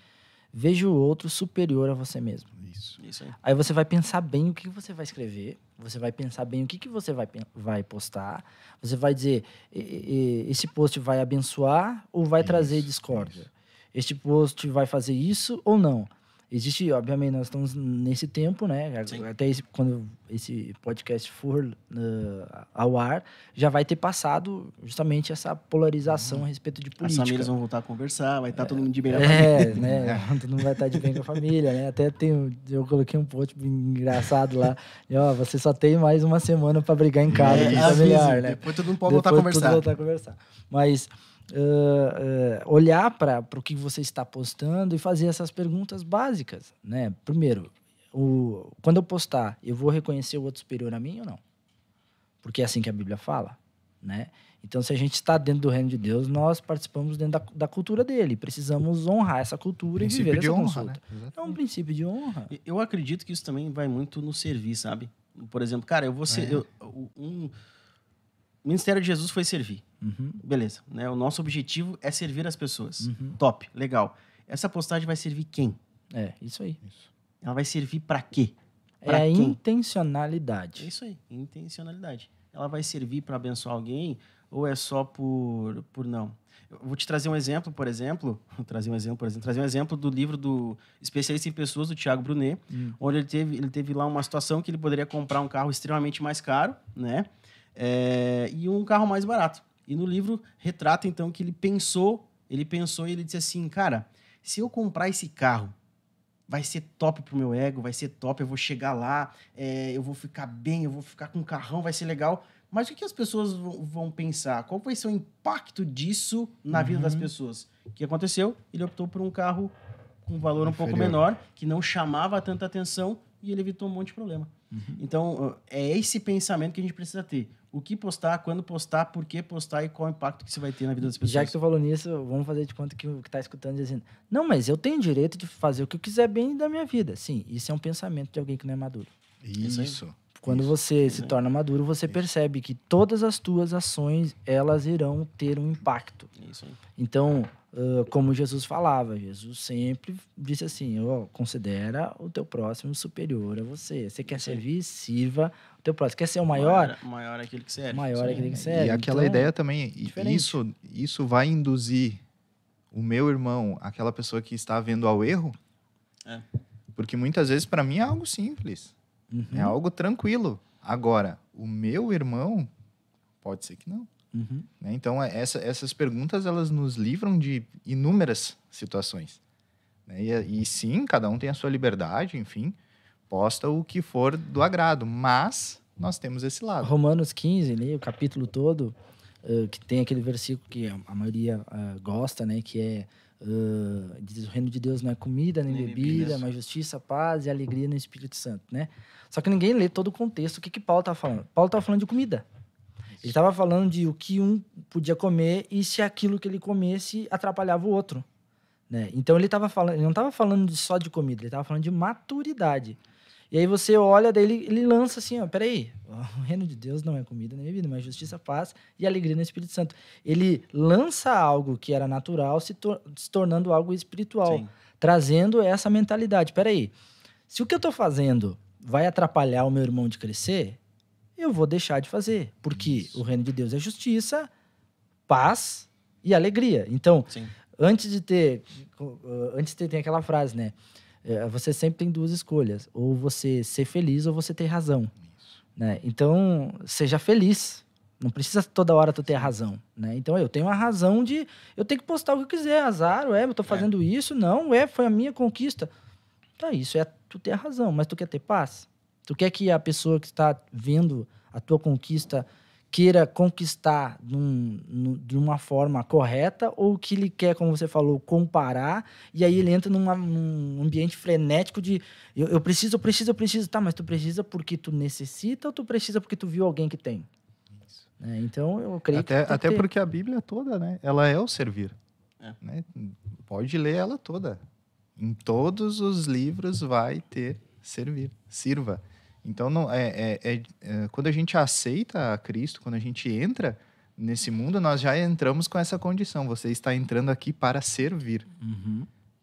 S1: Veja o outro superior a você mesmo.
S3: Isso
S2: aí.
S1: Aí você vai pensar bem o que você vai escrever, você vai pensar bem o que você vai postar, você vai dizer, esse post vai abençoar ou vai trazer discórdia? Este post vai fazer isso ou não? Existe, obviamente, nós estamos nesse tempo, né?
S2: Sim.
S1: Até quando esse podcast for ao ar, já vai ter passado justamente essa polarização a respeito de
S2: As
S1: política.
S2: famílias vão voltar a conversar, vai estar todo mundo de bem na
S1: É,
S2: família.
S1: né? Todo mundo vai estar de bem com a família, né? Até eu coloquei um post engraçado lá. E, ó, você só tem mais uma semana para brigar em casa com o familiar, né?
S2: Depois todo mundo pode voltar a conversar.
S1: Mas olhar para o que você está postando e fazer essas perguntas básicas, né? Primeiro, quando eu postar, eu vou reconhecer o outro superior a mim ou não? Porque é assim que a Bíblia fala, né? Então, se a gente está dentro do reino de Deus, nós participamos dentro da cultura dele. Precisamos honrar essa cultura e viver essa consulta. Né? É um princípio de honra.
S2: Eu acredito que isso também vai muito no servir, sabe? Por exemplo, cara, eu vou ser... O ministério de Jesus foi servir.
S1: Uhum.
S2: Beleza. Né? O nosso objetivo é servir as pessoas.
S1: Uhum.
S2: Top, legal. Essa postagem vai servir quem?
S1: É, isso aí.
S2: Ela vai servir para quê?
S1: Pra a intencionalidade.
S2: É isso aí, intencionalidade. Ela vai servir para abençoar alguém ou é só por não? Eu vou te trazer um exemplo, por exemplo. Trazer um exemplo do livro do Especialista em Pessoas, do Thiago Brunet, onde ele teve lá uma situação que ele poderia comprar um carro extremamente mais caro, né? E um carro mais barato. E no livro retrata, então, que ele pensou e ele disse assim, cara, se eu comprar esse carro, vai ser top pro meu ego, vai ser top, eu vou chegar lá, eu vou ficar bem, eu vou ficar com um carrão, vai ser legal. Mas o que as pessoas vão pensar? Qual vai ser o impacto disso na vida das pessoas? O que aconteceu? Ele optou por um carro com um valor um pouco menor, que não chamava tanta atenção, e ele evitou um monte de problema. Então, é esse pensamento que a gente precisa ter. O que postar, quando postar, por que postar e qual o impacto que isso vai ter na vida das pessoas.
S1: Já que tu falou nisso, vamos fazer de conta que o que está escutando dizendo, não, mas eu tenho direito de fazer o que eu quiser bem da minha vida. Sim, isso é um pensamento de alguém que não é maduro.
S3: Isso.
S1: Quando você se torna maduro, você percebe que todas as tuas ações, elas irão ter um impacto.
S2: Isso aí.
S1: Então, como Jesus falava, Jesus sempre disse assim, considera o teu próximo superior a você. Você quer servir? Sirva o teu próximo. Quer ser o maior?
S2: Maior é aquele que serve.
S1: Maior é aquele que serve.
S3: E aquela ideia também,
S1: diferente.
S3: isso vai induzir o meu irmão, aquela pessoa que está vendo ao erro? Porque muitas vezes, para mim, é algo simples. É algo tranquilo. Agora, o meu irmão, pode ser que não. Né? Então, essas perguntas, elas nos livram de inúmeras situações. Né? E sim, cada um tem a sua liberdade, enfim, posta o que for do agrado, mas nós temos esse lado.
S1: Romanos 15, né, o capítulo todo, que tem aquele versículo que a maioria gosta, né, que é diz, o reino de Deus não é comida nem bebida, mas justiça, paz e alegria no Espírito Santo, né? Só que ninguém lê todo o contexto. O que Paulo estava falando? Paulo estava falando de comida. Ele estava falando de o que um podia comer e se aquilo que ele comesse atrapalhava o outro, né? Então ele não estava falando só de comida, ele estava falando de maturidade. E aí você olha, daí ele lança assim, peraí, o reino de Deus não é comida nem bebida, mas justiça, paz e alegria no Espírito Santo. Ele lança algo que era natural se tornando algo espiritual,
S2: Sim.
S1: trazendo essa mentalidade. Peraí, se o que eu estou fazendo vai atrapalhar o meu irmão de crescer, eu vou deixar de fazer, porque o reino de Deus é justiça, paz e alegria. Então, antes de ter tem aquela frase, né? Você sempre tem duas escolhas, ou você ser feliz ou você ter razão, né? Então, seja feliz. Não precisa toda hora tu ter a razão, né? Então, eu tenho a razão de... Eu tenho que postar o que eu quiser, azar, eu tô fazendo isso, não, foi a minha conquista. Tá, isso é tu ter a razão, mas tu quer ter paz? Tu quer que a pessoa que está vendo a tua conquista queira conquistar de uma forma correta ou que ele quer, como você falou, comparar e aí ele entra num ambiente frenético de eu preciso. Tá, mas tu precisa porque tu necessita ou tu precisa porque tu viu alguém que tem? Então, eu creio que...
S3: Até porque a Bíblia toda, né? Ela é o servir. Né? Pode ler ela toda. Em todos os livros vai ter servir. Sirva. Então, quando a gente aceita a Cristo, quando a gente entra nesse mundo, nós já entramos com essa condição. Você está entrando aqui para servir.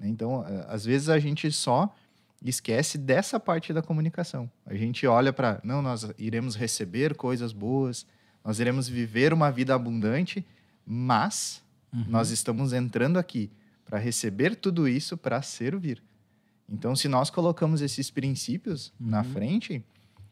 S3: Então, às vezes a gente só esquece dessa parte da comunicação. A gente olha para, não, nós iremos receber coisas boas, nós iremos viver uma vida abundante, mas nós estamos entrando aqui para receber tudo isso para servir. Então, se nós colocamos esses princípios na frente,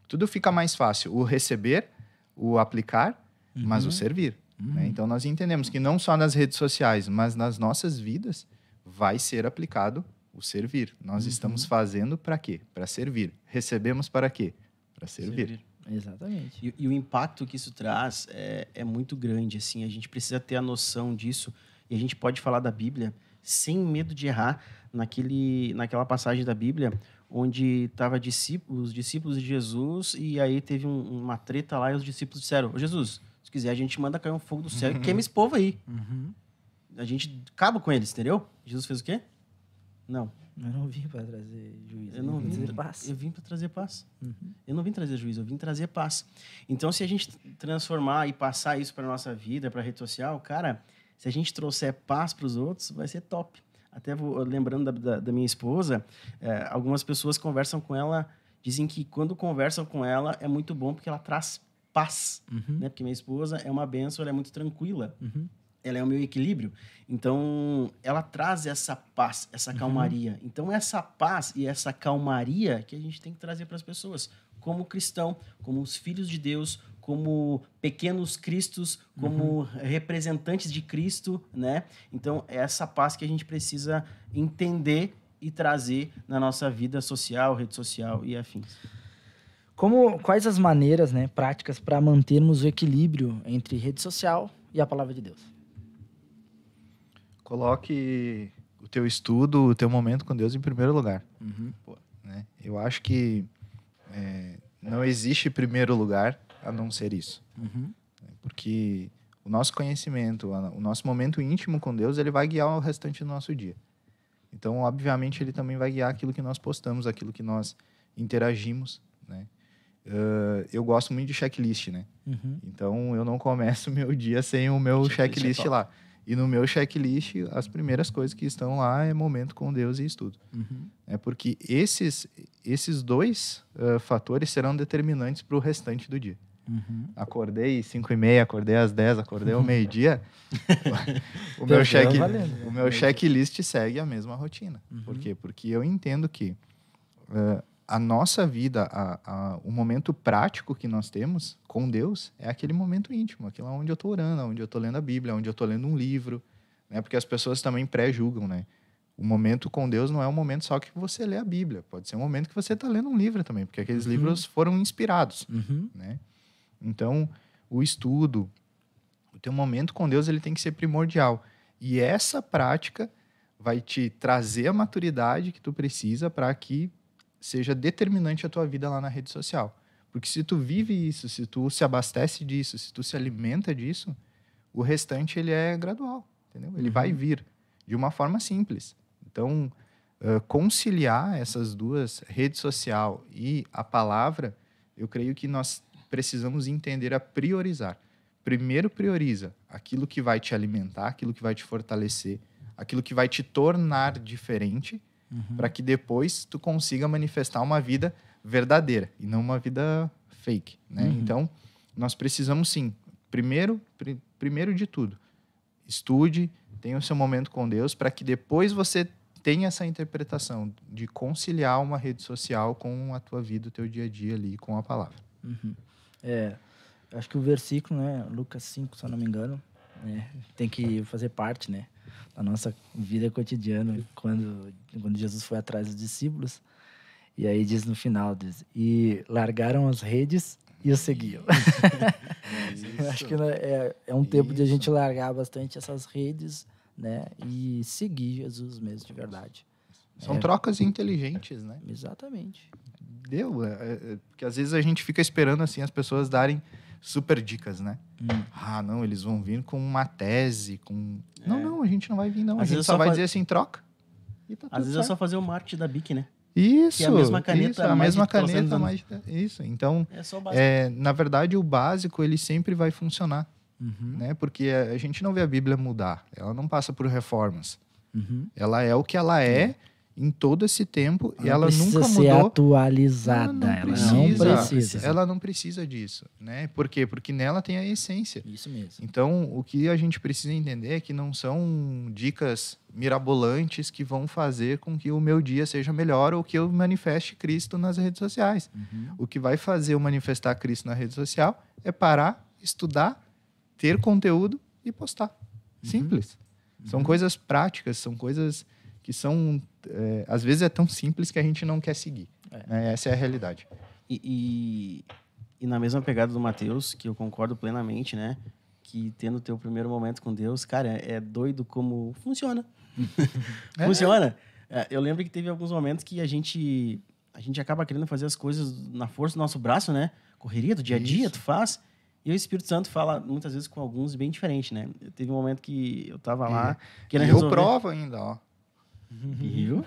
S3: tudo fica mais fácil. O receber, o aplicar, mas o servir. Né? Então, nós entendemos que não só nas redes sociais, mas nas nossas vidas, vai ser aplicado o servir. Nós estamos fazendo para quê? Para servir. Recebemos para quê? Para servir.
S1: Exatamente.
S2: E o impacto que isso traz é muito grande, assim. A gente precisa ter a noção disso. E a gente pode falar da Bíblia sem medo de errar naquela passagem da Bíblia onde estavam os discípulos de Jesus e aí teve uma treta lá e os discípulos disseram: Ô Jesus, se quiser a gente manda cair um fogo do céu e queima esse povo aí. A gente acaba com eles, entendeu? Jesus fez o quê? Não.
S1: Eu não vim para trazer juízo.
S2: Eu não vim
S1: trazer paz.
S2: Eu vim para trazer paz. Eu não vim trazer juízo, eu vim trazer paz. Então, se a gente transformar e passar isso para nossa vida, para a rede social, cara, se a gente trouxer paz para os outros, vai ser top. Até lembrando da minha esposa, algumas pessoas conversam com ela, dizem que quando conversam com ela é muito bom porque ela traz paz, né? Porque minha esposa é uma bênção, ela é muito tranquila. Ela é o meu equilíbrio. Então, ela traz essa paz, essa calmaria. Então, essa paz e essa calmaria que a gente tem que trazer para as pessoas. Como cristão, como os filhos de Deus, como pequenos cristos, como representantes de Cristo, né? Então, é essa paz que a gente precisa entender e trazer na nossa vida social, rede social e afins.
S1: Quais as maneiras, né, práticas para mantermos o equilíbrio entre rede social e a palavra de Deus?
S3: Coloque o teu estudo, o teu momento com Deus em primeiro lugar. Pô, né? Eu acho que não existe primeiro lugar a não ser isso. Porque o nosso conhecimento, o nosso momento íntimo com Deus, ele vai guiar o restante do nosso dia. Então, obviamente, ele também vai guiar aquilo que nós postamos, aquilo que nós interagimos, né? Eu gosto muito de checklist, né? Então, eu não começo meu dia sem o meu checklist lá. E no meu checklist, as primeiras coisas que estão lá é momento com Deus e estudo. Porque esses dois fatores serão determinantes para o restante do dia. Acordei 5h30, acordei às 10, acordei ao meio-dia. o meu checklist segue a mesma rotina. Por quê? Porque eu entendo que a nossa vida, o momento prático que nós temos com Deus é aquele momento íntimo, aquilo onde eu estou orando, onde eu estou lendo a Bíblia, onde eu estou lendo um livro, né? Porque as pessoas também pré-julgam, né? O momento com Deus não é um momento só que você lê a Bíblia, pode ser um momento que você está lendo um livro também, porque aqueles livros foram inspirados, né? Então, o estudo, o teu momento com Deus, ele tem que ser primordial. E essa prática vai te trazer a maturidade que tu precisa para que seja determinante a tua vida lá na rede social. Porque se tu vive isso, se tu se abastece disso, se tu se alimenta disso, o restante ele é gradual, entendeu? Ele vai vir de uma forma simples. Então, conciliar essas duas, rede social e a palavra, eu creio que nós precisamos entender a priorizar. Primeiro prioriza aquilo que vai te alimentar, aquilo que vai te fortalecer, aquilo que vai te tornar diferente, para que depois tu consiga manifestar uma vida verdadeira e não uma vida fake, né? Então, nós precisamos sim, primeiro de tudo, estude, tenha o seu momento com Deus, para que depois você tenha essa interpretação de conciliar uma rede social com a tua vida, o teu dia a dia ali, com a palavra.
S1: Acho que o versículo, né, Lucas 5, se eu não me engano, né, tem que fazer parte, né, da nossa vida cotidiana, quando Jesus foi atrás dos discípulos, e aí diz no final, e largaram as redes e o seguiam. Acho que é um tempo de a gente largar bastante essas redes, né, e seguir Jesus mesmo, de verdade.
S3: São trocas inteligentes, né?
S1: Exatamente.
S3: Porque às vezes a gente fica esperando assim as pessoas darem super dicas, né? Não, eles vão vir com uma tese, com... Não, a gente não vai vir, não. A gente só vai dizer assim, troca. E tá
S2: às vezes
S3: certo.
S2: é só fazer o marketing da Bic, né?
S3: Isso,
S2: que é a mesma caneta,
S3: a mesma caneta, mais isso. Então,
S2: é só o básico.
S3: Na verdade, o básico ele sempre vai funcionar, né? Porque a gente não vê a Bíblia mudar. Ela não passa por reformas. Ela é o que ela é em todo esse tempo e ela nunca mudou.
S1: Ser atualizada.
S3: Ela não precisa disso, né? Por quê? Porque nela tem a essência.
S1: Isso mesmo.
S3: Então, o que a gente precisa entender é que não são dicas mirabolantes que vão fazer com que o meu dia seja melhor ou que eu manifeste Cristo nas redes sociais. O que vai fazer eu manifestar Cristo na rede social é parar, estudar, ter conteúdo e postar. Simples. São coisas práticas, são coisas que são... às vezes é tão simples que a gente não quer seguir. Essa é a realidade.
S2: E na mesma pegada do Mateus, que eu concordo plenamente, né? Que tendo o teu primeiro momento com Deus, cara, é doido como funciona. Funciona. Eu lembro que teve alguns momentos que a gente acaba querendo fazer as coisas na força do nosso braço, né? Correria do dia a dia, tu faz. E o Espírito Santo fala, muitas vezes, com alguns bem diferente, né? Teve um momento que eu tava lá querendo resolver...
S3: Eu provo ainda, ó.
S2: Viu?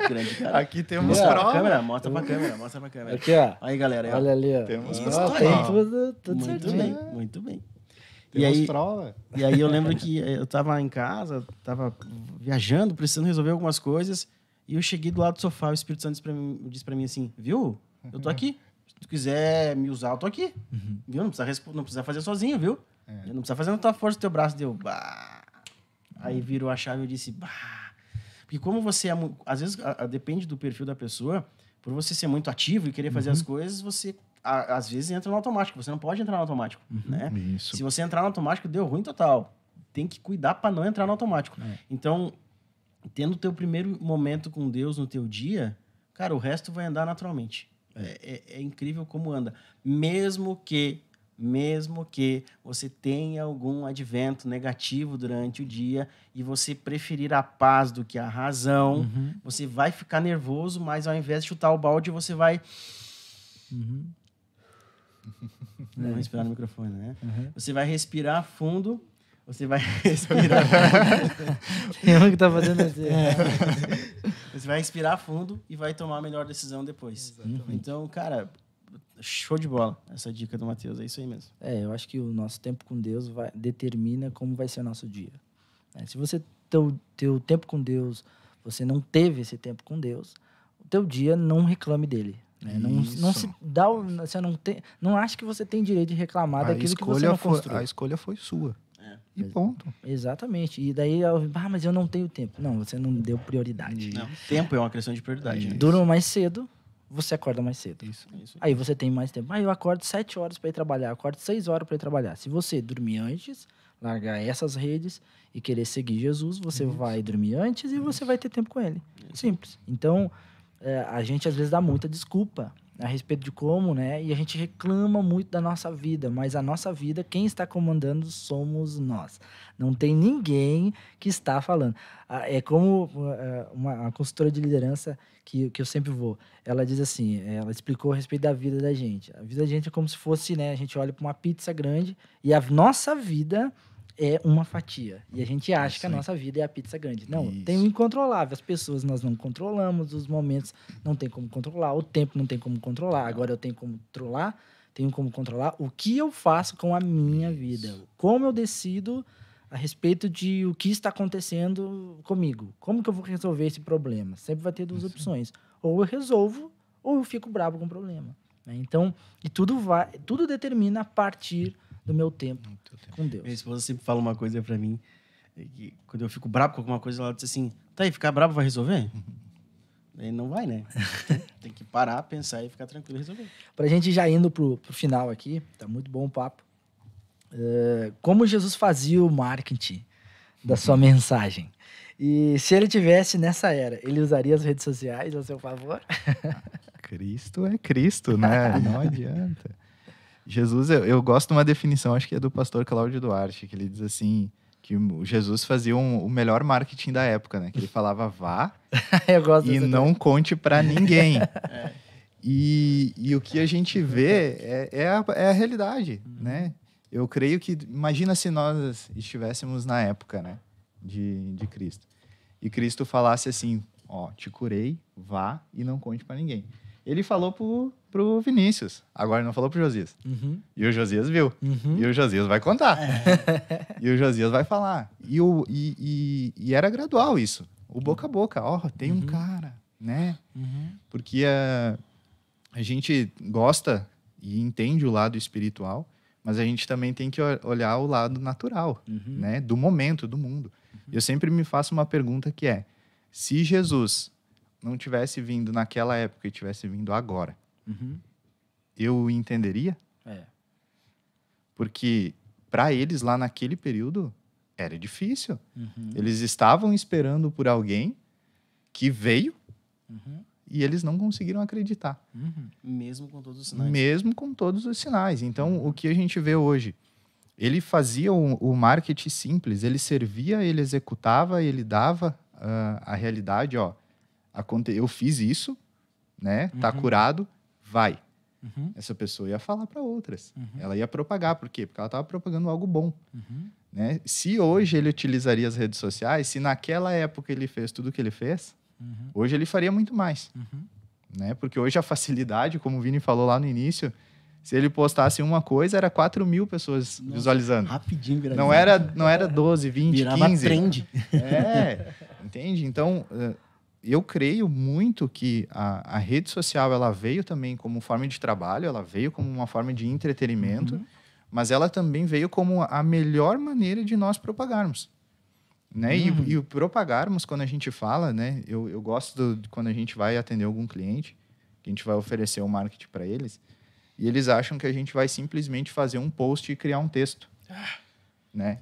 S2: Grande cara.
S3: Aqui temos
S2: prova. Mostra pra câmera.
S1: Aqui, ó.
S2: Aí, galera.
S1: Olha ali, ó.
S3: Temos
S1: Tem tudo
S2: Muito
S1: certinho.
S2: bem, muito bem.
S3: Temos prova.
S2: E aí eu lembro que eu tava em casa, tava viajando, precisando resolver algumas coisas, e eu cheguei do lado do sofá, o Espírito Santo disse pra mim assim, viu? Eu tô aqui. Se tu quiser me usar, eu tô aqui. Viu? Não precisa fazer sozinho, viu? Não precisa fazer na tua força, no teu braço. Deu, bah. Aí virou a chave e eu disse, bah. Porque como você é... Às vezes, depende do perfil da pessoa, por você ser muito ativo e querer fazer as coisas, você, às vezes, entra no automático. Você não pode entrar no automático, né?
S3: Isso.
S2: Se você entrar no automático, deu ruim total. Tem que cuidar para não entrar no automático. Então, tendo o teu primeiro momento com Deus no teu dia, cara, o resto vai andar naturalmente. É incrível como anda. Mesmo que você tenha algum advento negativo durante o dia e você preferir a paz do que a razão, você vai ficar nervoso, mas ao invés de chutar o balde, você vai... Não respirar no microfone, né? Você vai respirar fundo, você vai respirar...
S1: Tem um que tá fazendo assim.
S2: Você vai respirar fundo e vai tomar a melhor decisão depois. Então, cara... Show de bola, essa dica do Mateus, é isso aí mesmo.
S1: Eu acho que o nosso tempo com Deus determina como vai ser o nosso dia. Se você teu tempo com Deus, você não teve esse tempo com Deus, o teu dia não reclame dele. Não se dá, você não acha que você tem direito de reclamar daquilo que você não construiu.
S3: A escolha foi sua. E ponto.
S1: Exatamente. E daí, mas eu não tenho tempo. Não, você não deu prioridade.
S2: Não, tempo é uma questão de prioridade. Né?
S1: Durma mais cedo, você acorda mais cedo.
S3: Isso.
S1: Aí você tem mais tempo. Eu acordo 7 horas para ir trabalhar, acordo 6 horas para ir trabalhar. Se você dormir antes, largar essas redes e querer seguir Jesus, você vai dormir antes e você vai ter tempo com ele. Simples. Então, a gente às vezes dá muita desculpa a respeito de como, né? E a gente reclama muito da nossa vida, mas a nossa vida, quem está comandando somos nós. Não tem ninguém que está falando. É como uma consultora de liderança que eu sempre vou. Ela diz assim, ela explicou a respeito da vida da gente. A vida da gente é como se fosse, né? A gente olha para uma pizza grande e a nossa vida é uma fatia. E a gente acha que a nossa vida é a pizza grande. Não, tem o incontrolável. As pessoas nós não controlamos, os momentos não tem como controlar, o tempo não tem como controlar. Agora eu tenho como controlar o que eu faço com a minha vida. Como eu decido a respeito de o que está acontecendo comigo. Como que eu vou resolver esse problema? Sempre vai ter duas opções. Ou eu resolvo, ou eu fico bravo com o problema. Então, e tudo determina a partir do meu tempo com Deus.
S2: Minha esposa sempre fala uma coisa pra mim, que quando eu fico bravo com alguma coisa, ela diz assim, tá aí, ficar bravo vai resolver? Aí não vai, né? Tem que parar, pensar e ficar tranquilo e resolver.
S1: Pra gente já indo pro final aqui, tá muito bom o papo. Como Jesus fazia o marketing da sua mensagem? E se ele tivesse nessa era, ele usaria as redes sociais a seu favor?
S3: Cristo é Cristo, né? Não adianta. Jesus, eu gosto de uma definição, acho que é do pastor Cláudio Duarte, que ele diz assim, que Jesus fazia o melhor marketing da época, né? Que ele falava, vá e não conte para ninguém. E o que a gente vê é a realidade, né? Eu creio que, imagina se nós estivéssemos na época, né? De Cristo. E Cristo falasse assim, te curei, vá e não conte para ninguém. Ele falou pro Vinícius, agora não falou pro Josias. E o Josias viu. E o Josias vai contar. E o Josias vai falar. E era gradual isso. O boca a boca. Tem um cara, né? Porque a gente gosta e entende o lado espiritual, mas a gente também tem que olhar o lado natural, né? Do momento, do mundo. Eu sempre me faço uma pergunta que é, se Jesus não tivesse vindo naquela época e tivesse vindo agora, eu entenderia? Porque para eles, lá naquele período, era difícil. Eles estavam esperando por alguém que veio e eles não conseguiram acreditar.
S2: Mesmo com todos os sinais.
S3: Mesmo com todos os sinais. Então, o que a gente vê hoje? Ele fazia o marketing simples, ele servia, ele executava, ele dava a realidade, ó, eu fiz isso, né? Tá curado, vai. Essa pessoa ia falar para outras. Ela ia propagar. Por quê? Porque ela estava propagando algo bom. Né? Se hoje ele utilizaria as redes sociais, se naquela época ele fez tudo o que ele fez, hoje ele faria muito mais. Né? Porque hoje a facilidade, como o Vini falou lá no início, se ele postasse uma coisa, era 4.000 pessoas visualizando.
S2: Rapidinho viralizava.
S3: Não era 12, 20,
S2: Virava
S3: 15.
S2: trend.
S3: Entende? Então, eu creio muito que a rede social ela veio também como forma de trabalho, ela veio como uma forma de entretenimento, mas ela também veio como a melhor maneira de nós propagarmos. Né? E o propagarmos, quando a gente fala, né? Eu gosto de quando a gente vai atender algum cliente, que a gente vai oferecer o marketing para eles, e eles acham que a gente vai simplesmente fazer um post e criar um texto. Né?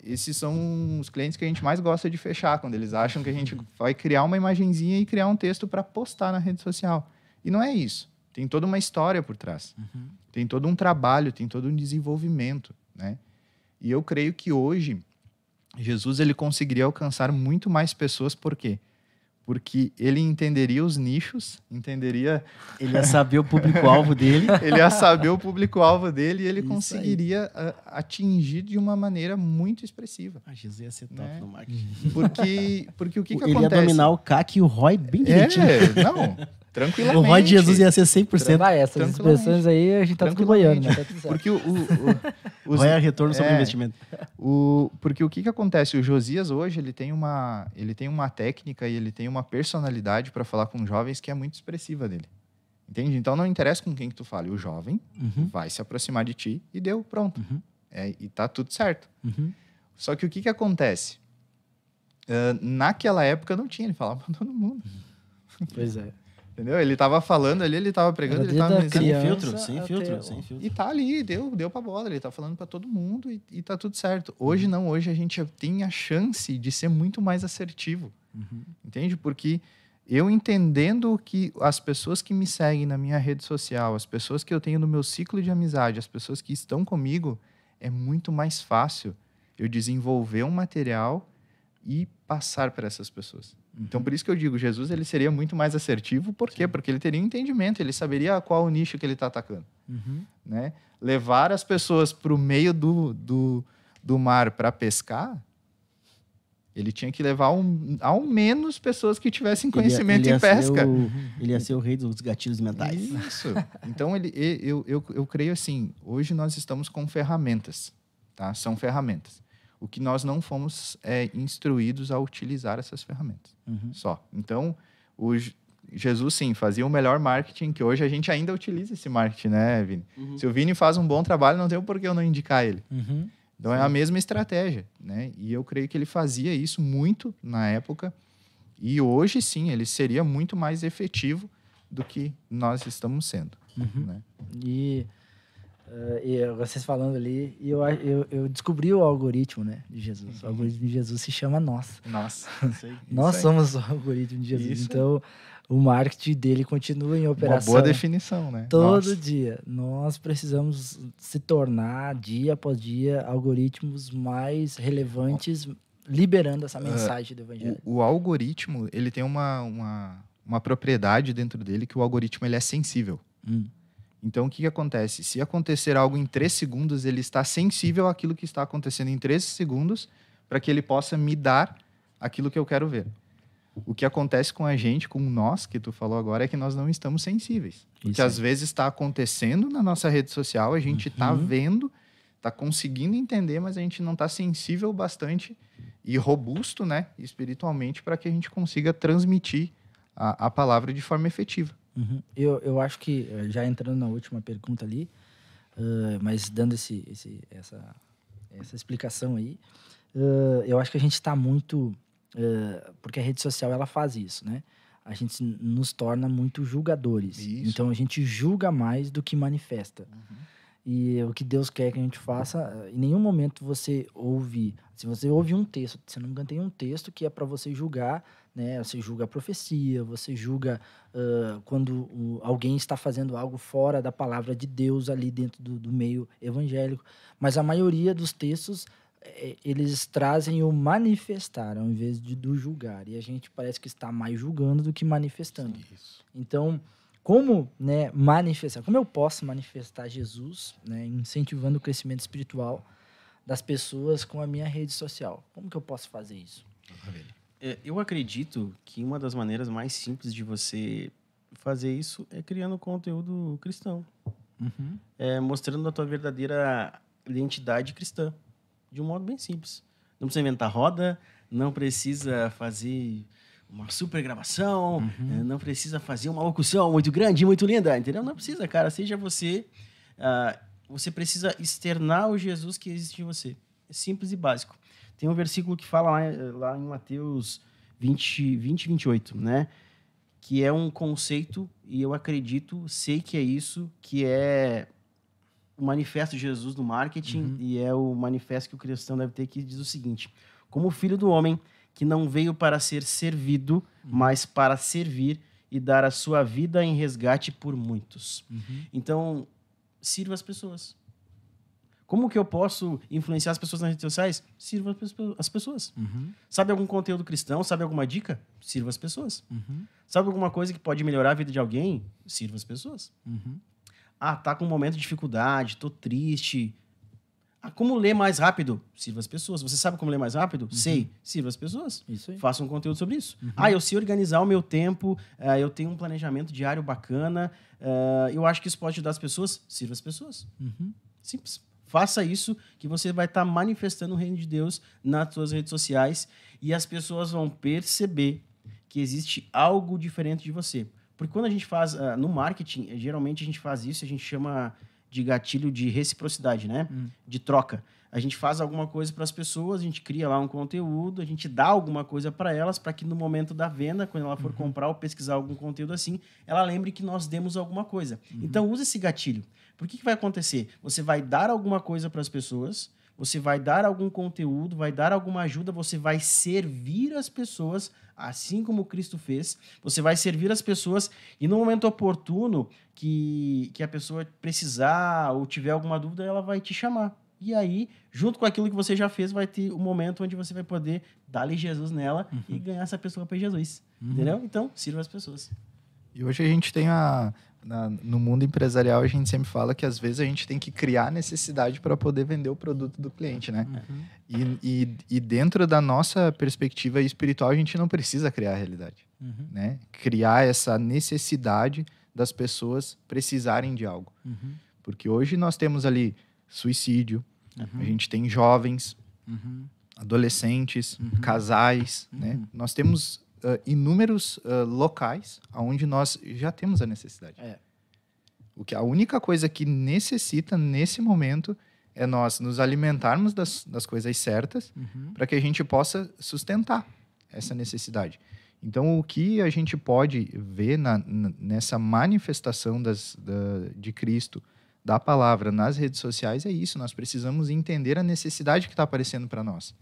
S3: Esses são os clientes que a gente mais gosta de fechar, quando eles acham que a gente vai criar uma imagenzinha e criar um texto para postar na rede social. E não é isso. Tem toda uma história por trás. Tem todo um trabalho, tem todo um desenvolvimento. Né? E eu creio que hoje Jesus ele conseguiria alcançar muito mais pessoas. Por quê? Porque ele entenderia os nichos, entenderia...
S2: Ele ia saber o público-alvo dele.
S3: Ele ia saber o público-alvo dele e ele conseguiria atingir de uma maneira muito expressiva.
S2: Jesus ia ser top no marketing.
S3: Porque o que
S2: ele
S3: acontece?
S2: Ia dominar o CAC e o ROI bem direitinho.
S3: Tranquilamente.
S2: O ROI de Jesus ia ser 100%.
S1: Essas expressões aí a gente tá tudo boiando, né? Tá tudo certo.
S3: Porque
S2: ROI é retorno sobre investimento.
S3: Porque o que acontece? O Josias hoje ele tem uma técnica e ele tem uma personalidade para falar com jovens que é muito expressiva dele. Entende? Então não interessa com quem que tu fale. O jovem vai se aproximar de ti e deu, pronto. E tá tudo certo. Só que o que acontece? Naquela época não tinha, ele falava para todo mundo.
S1: Pois é.
S3: Entendeu? Ele tava falando ali, ele tava pregando, ele tava
S2: sem filtro.
S3: E tá ali, deu pra bola, ele tá falando pra todo mundo e tá tudo certo. Hoje não, hoje a gente tem a chance de ser muito mais assertivo. Entende? Porque eu entendendo que as pessoas que me seguem na minha rede social, as pessoas que eu tenho no meu ciclo de amizade, as pessoas que estão comigo, é muito mais fácil eu desenvolver um material e passar para essas pessoas. Então, por isso que eu digo, Jesus ele seria muito mais assertivo. Por quê? Porque ele teria um entendimento, ele saberia qual o nicho que ele está atacando. Né? Levar as pessoas para o meio do mar para pescar, ele tinha que levar ao menos pessoas que tivessem conhecimento em pesca.
S2: Ele ia ser o rei dos gatilhos mentais.
S3: Isso. Então, eu creio assim, hoje nós estamos com ferramentas. Tá? São ferramentas. O que nós não fomos instruídos a utilizar essas ferramentas. Só. Então, Jesus, sim, fazia o melhor marketing, que hoje a gente ainda utiliza esse marketing, né, Vini? Se o Vini faz um bom trabalho, não tem por que eu não indicar ele. Então, é a mesma estratégia, né? E eu creio que ele fazia isso muito na época. E hoje, sim, ele seria muito mais efetivo do que nós estamos sendo. Né?
S1: E vocês falando ali, eu descobri o algoritmo, né, de Jesus. O algoritmo de Jesus se chama nós. Nós somos o algoritmo de Jesus. Então, o marketing dele continua em operação.
S3: Uma boa definição, né?
S1: Todo dia. Nós precisamos se tornar, dia após dia, algoritmos mais relevantes, liberando essa mensagem do evangelho.
S3: O algoritmo, ele tem uma propriedade dentro dele, que o algoritmo ele é sensível. Então, o que acontece? Se acontecer algo em 3 segundos, ele está sensível àquilo que está acontecendo em 3 segundos para que ele possa me dar aquilo que eu quero ver. O que acontece com a gente, com nós, que tu falou agora, é que nós não estamos sensíveis. Porque às vezes está acontecendo na nossa rede social, a gente está vendo, está conseguindo entender, mas a gente não está sensível bastante e robusto, né, espiritualmente, para que a gente consiga transmitir a palavra de forma efetiva.
S1: Eu acho que, já entrando na última pergunta ali, Mas dando essa explicação aí, eu acho que a gente está muito... porque a rede social, ela faz isso, né? A gente nos torna muito julgadores.
S3: Isso.
S1: Então, a gente julga mais do que manifesta. E o que Deus quer que a gente faça, em nenhum momento você ouve... Se você ouve um texto, se não me engano, tem um texto que é para você julgar, né? Você julga a profecia, você julga quando alguém está fazendo algo fora da palavra de Deus ali dentro do meio evangélico. Mas a maioria dos textos, eles trazem o manifestar, ao invés do julgar. E a gente parece que está mais julgando do que manifestando.
S3: Isso.
S1: Então... Como, né, manifestar? Como eu posso manifestar Jesus, né, incentivando o crescimento espiritual das pessoas com a minha rede social? Como que eu posso fazer isso?
S2: Eu acredito que uma das maneiras mais simples de você fazer isso é criando conteúdo cristão. Mostrando a tua verdadeira identidade cristã. De um modo bem simples. Não precisa inventar roda, não precisa fazer... uma super gravação, não precisa fazer uma locução muito grande, muito linda, entendeu? Não precisa, cara. Seja você. Você precisa externar o Jesus que existe em você. É simples e básico. Tem um versículo que fala lá em Mateus 20, 28, né? Que é um conceito, e eu acredito, sei que é isso, que é o manifesto de Jesus no marketing, e é o manifesto que o cristão deve ter, que diz o seguinte: como filho do homem, que não veio para ser servido, mas para servir e dar a sua vida em resgate por muitos. Então, sirva as pessoas. Como que eu posso influenciar as pessoas nas redes sociais? Sirva as pessoas. Sabe algum conteúdo cristão? Sabe alguma dica? Sirva as pessoas. Sabe alguma coisa que pode melhorar a vida de alguém? Sirva as pessoas. Tá com um momento de dificuldade, tô triste... como ler mais rápido? Sirva as pessoas. Você sabe como ler mais rápido? Sei. Sirva as pessoas.
S1: Isso aí.
S2: Faça um conteúdo sobre isso. Eu sei organizar o meu tempo, eu tenho um planejamento diário bacana, eu acho que isso pode ajudar as pessoas. Sirva as pessoas. Simples. Faça isso que você vai estar manifestando o reino de Deus nas suas redes sociais e as pessoas vão perceber que existe algo diferente de você. Porque quando a gente faz, no marketing, geralmente a gente faz isso, a gente chama... de gatilho de reciprocidade, né? De troca. A gente faz alguma coisa para as pessoas, a gente cria lá um conteúdo, a gente dá alguma coisa para elas, para que no momento da venda, quando ela for comprar ou pesquisar algum conteúdo assim, ela lembre que nós demos alguma coisa. Então, use esse gatilho. Por que vai acontecer? Você vai dar alguma coisa para as pessoas, você vai dar algum conteúdo, vai dar alguma ajuda, você vai servir as pessoas, assim como Cristo fez. Você vai servir as pessoas e no momento oportuno que a pessoa precisar ou tiver alguma dúvida, ela vai te chamar. E aí, junto com aquilo que você já fez, vai ter um momento onde você vai poder dar-lhe Jesus nela e ganhar essa pessoa para Jesus. Entendeu? Então, sirva as pessoas.
S3: E hoje a gente tem no mundo empresarial, a gente sempre fala que às vezes a gente tem que criar necessidade para poder vender o produto do cliente, né? E dentro da nossa perspectiva espiritual, a gente não precisa criar a realidade, né? Criar essa necessidade das pessoas precisarem de algo. Porque hoje nós temos ali suicídio, a gente tem jovens, adolescentes, casais, né? Nós temos... inúmeros locais onde nós já temos a necessidade. A única coisa que necessita nesse momento é nós nos alimentarmos das coisas certas para que a gente possa sustentar essa necessidade. Então, o que a gente pode ver nessa manifestação de Cristo, da palavra nas redes sociais, é isso. Nós precisamos entender a necessidade que está aparecendo para nós.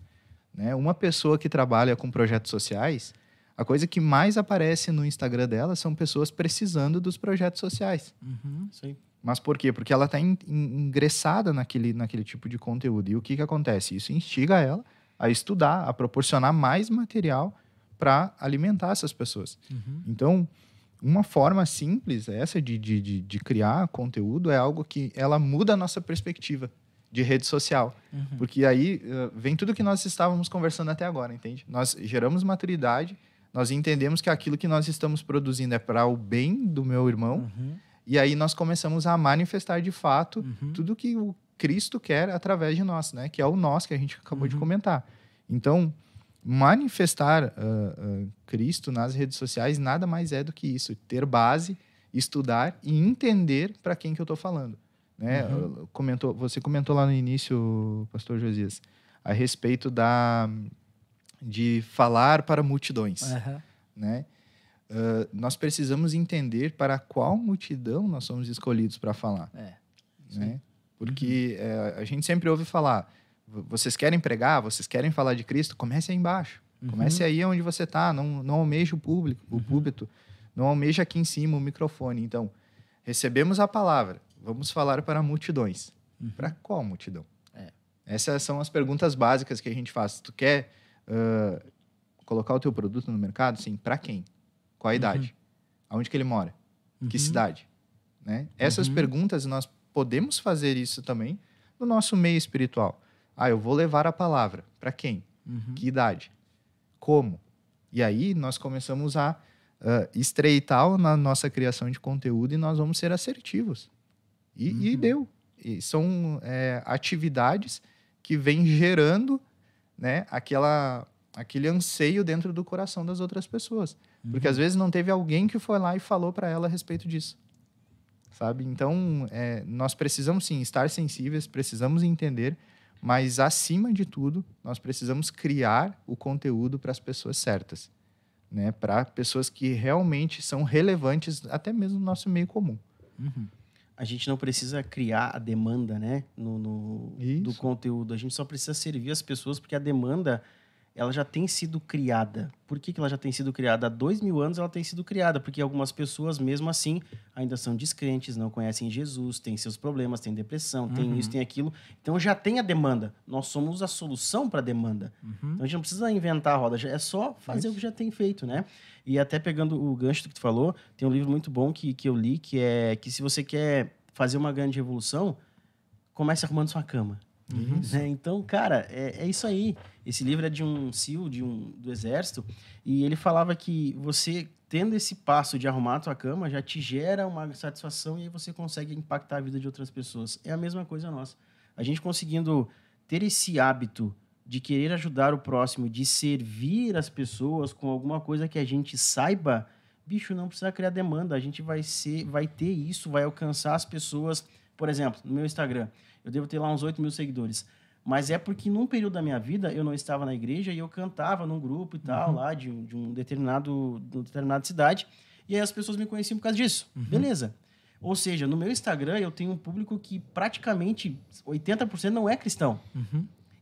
S3: Né? Uma pessoa que trabalha com projetos sociais... A coisa que mais aparece no Instagram dela são pessoas precisando dos projetos sociais.
S2: Sim.
S3: Mas por quê? Porque ela está ingressada naquele tipo de conteúdo. E o que acontece? Isso instiga ela a estudar, a proporcionar mais material para alimentar essas pessoas. Então, uma forma simples essa de criar conteúdo é algo que ela muda a nossa perspectiva de rede social. Porque aí vem tudo que nós estávamos conversando até agora, entende? Nós geramos maturidade, nós entendemos que aquilo que nós estamos produzindo é para o bem do meu irmão, e aí nós começamos a manifestar de fato tudo que o Cristo quer através de nós, né? Que é o nós que a gente acabou de comentar. Então, manifestar Cristo nas redes sociais nada mais é do que isso, ter base, estudar e entender para quem que eu estou falando. né? Você comentou lá no início, pastor Josias, a respeito de falar para multidões, né? Nós precisamos entender para qual multidão nós somos escolhidos para falar. Né? Porque a gente sempre ouve falar, vocês querem pregar, vocês querem falar de Cristo, comece aí embaixo. Comece aí onde você está, não almeja o púlpito, não almeja aqui em cima o microfone. Então, recebemos a palavra, vamos falar para multidões. Para qual multidão? Essas são as perguntas básicas que a gente faz. Tu quer colocar o teu produto no mercado? Sim. Para quem? Qual a idade? Aonde que ele mora? Que cidade? Né? Essas perguntas, nós podemos fazer isso também no nosso meio espiritual. Eu vou levar a palavra. Para quem? Que idade? Como? E aí nós começamos a estreitar na nossa criação de conteúdo e nós vamos ser assertivos. E deu. E são atividades que vêm gerando, né, aquele anseio dentro do coração das outras pessoas. Porque às vezes não teve alguém que foi lá e falou para ela a respeito disso. Sabe? Então, nós precisamos sim estar sensíveis, precisamos entender, mas acima de tudo, nós precisamos criar o conteúdo para as pessoas certas, né? Para pessoas que realmente são relevantes até mesmo no nosso meio comum.
S2: A gente não precisa criar a demanda, né, do conteúdo. A gente só precisa servir as pessoas, porque a demanda, ela já tem sido criada. Por que ela já tem sido criada? Há 2000 anos ela tem sido criada, porque algumas pessoas, mesmo assim, ainda são descrentes, não conhecem Jesus, têm seus problemas, têm depressão, tem isso, tem aquilo. Então já tem a demanda. Nós somos a solução para a demanda. Então a gente não precisa inventar a roda, é só fazer o que já tem feito, né? E até pegando o gancho do que tu falou, tem um livro muito bom que eu li, que é que se você quer fazer uma grande revolução, comece arrumando sua cama. Né? Então, cara, é isso aí. Esse livro é de um SEAL, do Exército, e ele falava que você, tendo esse passo de arrumar a tua cama, já te gera uma satisfação e aí você consegue impactar a vida de outras pessoas. É a mesma coisa nossa. A gente conseguindo ter esse hábito de querer ajudar o próximo, de servir as pessoas com alguma coisa que a gente saiba, bicho, não precisa criar demanda. A gente vai ter isso, vai alcançar as pessoas. Por exemplo, no meu Instagram, eu devo ter lá uns 8 mil seguidores. Mas é porque num período da minha vida eu não estava na igreja e eu cantava num grupo e tal, lá de uma determinada cidade. E aí as pessoas me conheciam por causa disso. Beleza. Ou seja, no meu Instagram eu tenho um público que praticamente 80% não é cristão.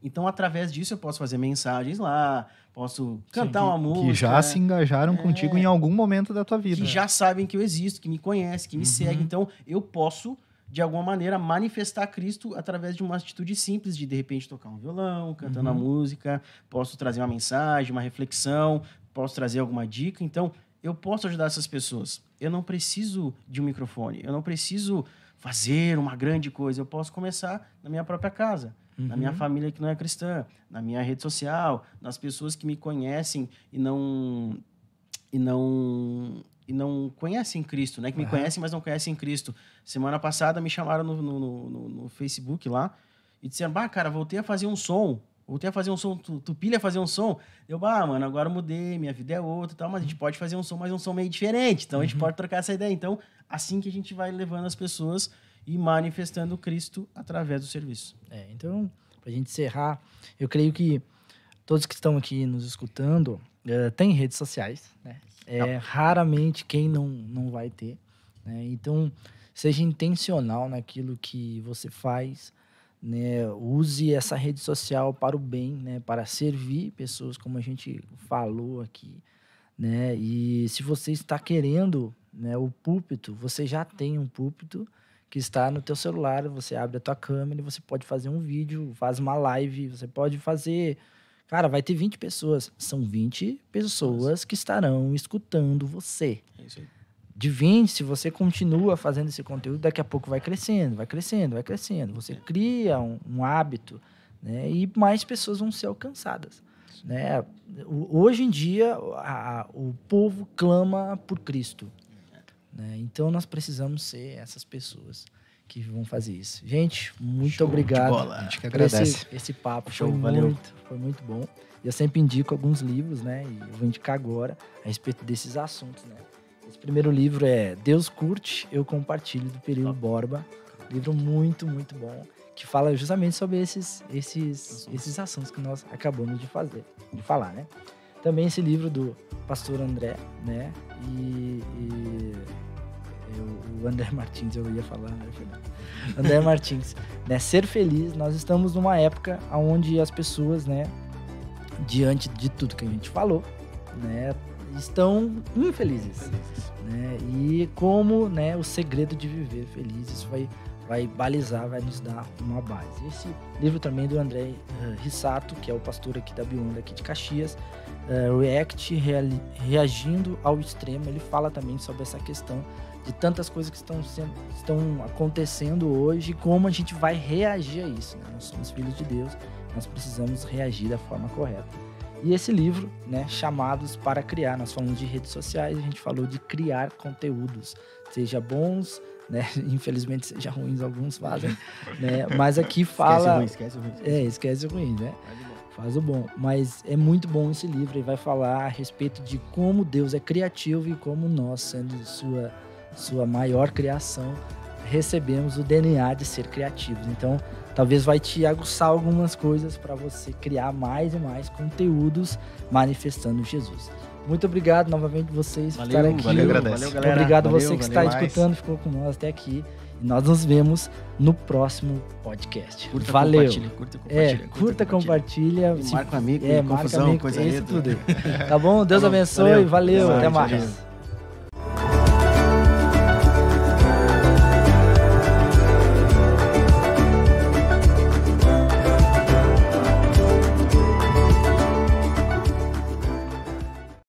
S2: Então, através disso, eu posso fazer mensagens lá, posso cantar uma música.
S3: Que já se engajaram contigo em algum momento da tua vida.
S2: Que já sabem que eu existo, que me conhecem, que me seguem. Então, eu posso, de alguma maneira, manifestar Cristo através de uma atitude simples de repente, tocar um violão, cantando a música, posso trazer uma mensagem, uma reflexão, posso trazer alguma dica. Então, eu posso ajudar essas pessoas. Eu não preciso de um microfone, eu não preciso fazer uma grande coisa. Eu posso começar na minha própria casa, na minha família que não é cristã, na minha rede social, nas pessoas que me conhecem e não conhecem Cristo, né? Que me conhecem, mas não conhecem Cristo. Semana passada me chamaram no Facebook lá e disseram, cara, voltei a fazer um som, tu pilha a fazer um som? Eu, mano, agora eu mudei, minha vida é outra e tal, mas a gente pode fazer um som, mas um som meio diferente, então a gente pode trocar essa ideia. Então, assim que a gente vai levando as pessoas e manifestando Cristo através do serviço.
S1: Então, pra gente encerrar, eu creio que todos que estão aqui nos escutando têm redes sociais, né? Raramente quem não vai ter, né? Então, seja intencional naquilo que você faz, né? Use essa rede social para o bem, né? Para servir pessoas, como a gente falou aqui, né? E se você está querendo, né, o púlpito, você já tem um púlpito que está no teu celular, você abre a tua câmera e você pode fazer um vídeo, faz uma live, você pode fazer... Cara, vai ter 20 pessoas. São 20 pessoas que estarão escutando você.
S2: É isso aí.
S1: De 20, se você continua fazendo esse conteúdo, daqui a pouco vai crescendo, vai crescendo, vai crescendo. Você cria um hábito, né? E mais pessoas vão ser alcançadas, né? Hoje em dia, o povo clama por Cristo, né? Então, nós precisamos ser essas pessoas que vão fazer isso. Gente, muito obrigado.
S3: A gente que agradece.
S1: Esse papo.
S2: Valeu.
S1: Foi muito bom. Eu sempre indico alguns livros, né? E eu vou indicar agora a respeito desses assuntos, né? Esse primeiro livro é Deus Curte, Eu Compartilho, do Pereiro Borba. Livro muito, muito bom, que fala justamente sobre esses assuntos que nós acabamos de falar, né? Também esse livro do pastor André, né? O André Martins, eu ia falar, né? André Martins, né? Ser Feliz. Nós estamos numa época onde as pessoas, né, diante de tudo que a gente falou, né, estão infelizes, né? E como, né, o segredo de viver feliz, isso vai balizar, vai nos dar uma base. Esse livro também do André Rissato, que é o pastor aqui da Beyond, aqui de Caxias, React, reagindo ao extremo. Ele fala também sobre essa questão de tantas coisas que estão acontecendo hoje e como a gente vai reagir a isso, né? Nós somos filhos de Deus, nós precisamos reagir da forma correta. E esse livro, né, Chamados para Criar, nós falamos de redes sociais, a gente falou de criar conteúdos, seja bons, né, infelizmente seja ruins, alguns fazem, né, mas aqui fala...
S2: Esquece o ruim.
S1: Esquece o ruim, né? Faz o bom. Mas é muito bom esse livro, ele vai falar a respeito de como Deus é criativo e como nós, sendo sua maior criação, recebemos o DNA de ser criativos. Então, talvez vai te aguçar algumas coisas para você criar mais e mais conteúdos manifestando Jesus. Muito obrigado novamente vocês por estarem aqui.
S3: Valeu,
S2: galera.
S1: Obrigado
S2: Valeu,
S1: você que está escutando, ficou com nós até aqui. E nós nos vemos no próximo podcast. Valeu. Curta, compartilha.
S2: Marca um amigo,
S1: marca
S2: confusão,
S1: amigo,
S2: coisa
S1: isso
S2: linda.
S1: tudo. Tá bom? Deus abençoe. Valeu. Até mais.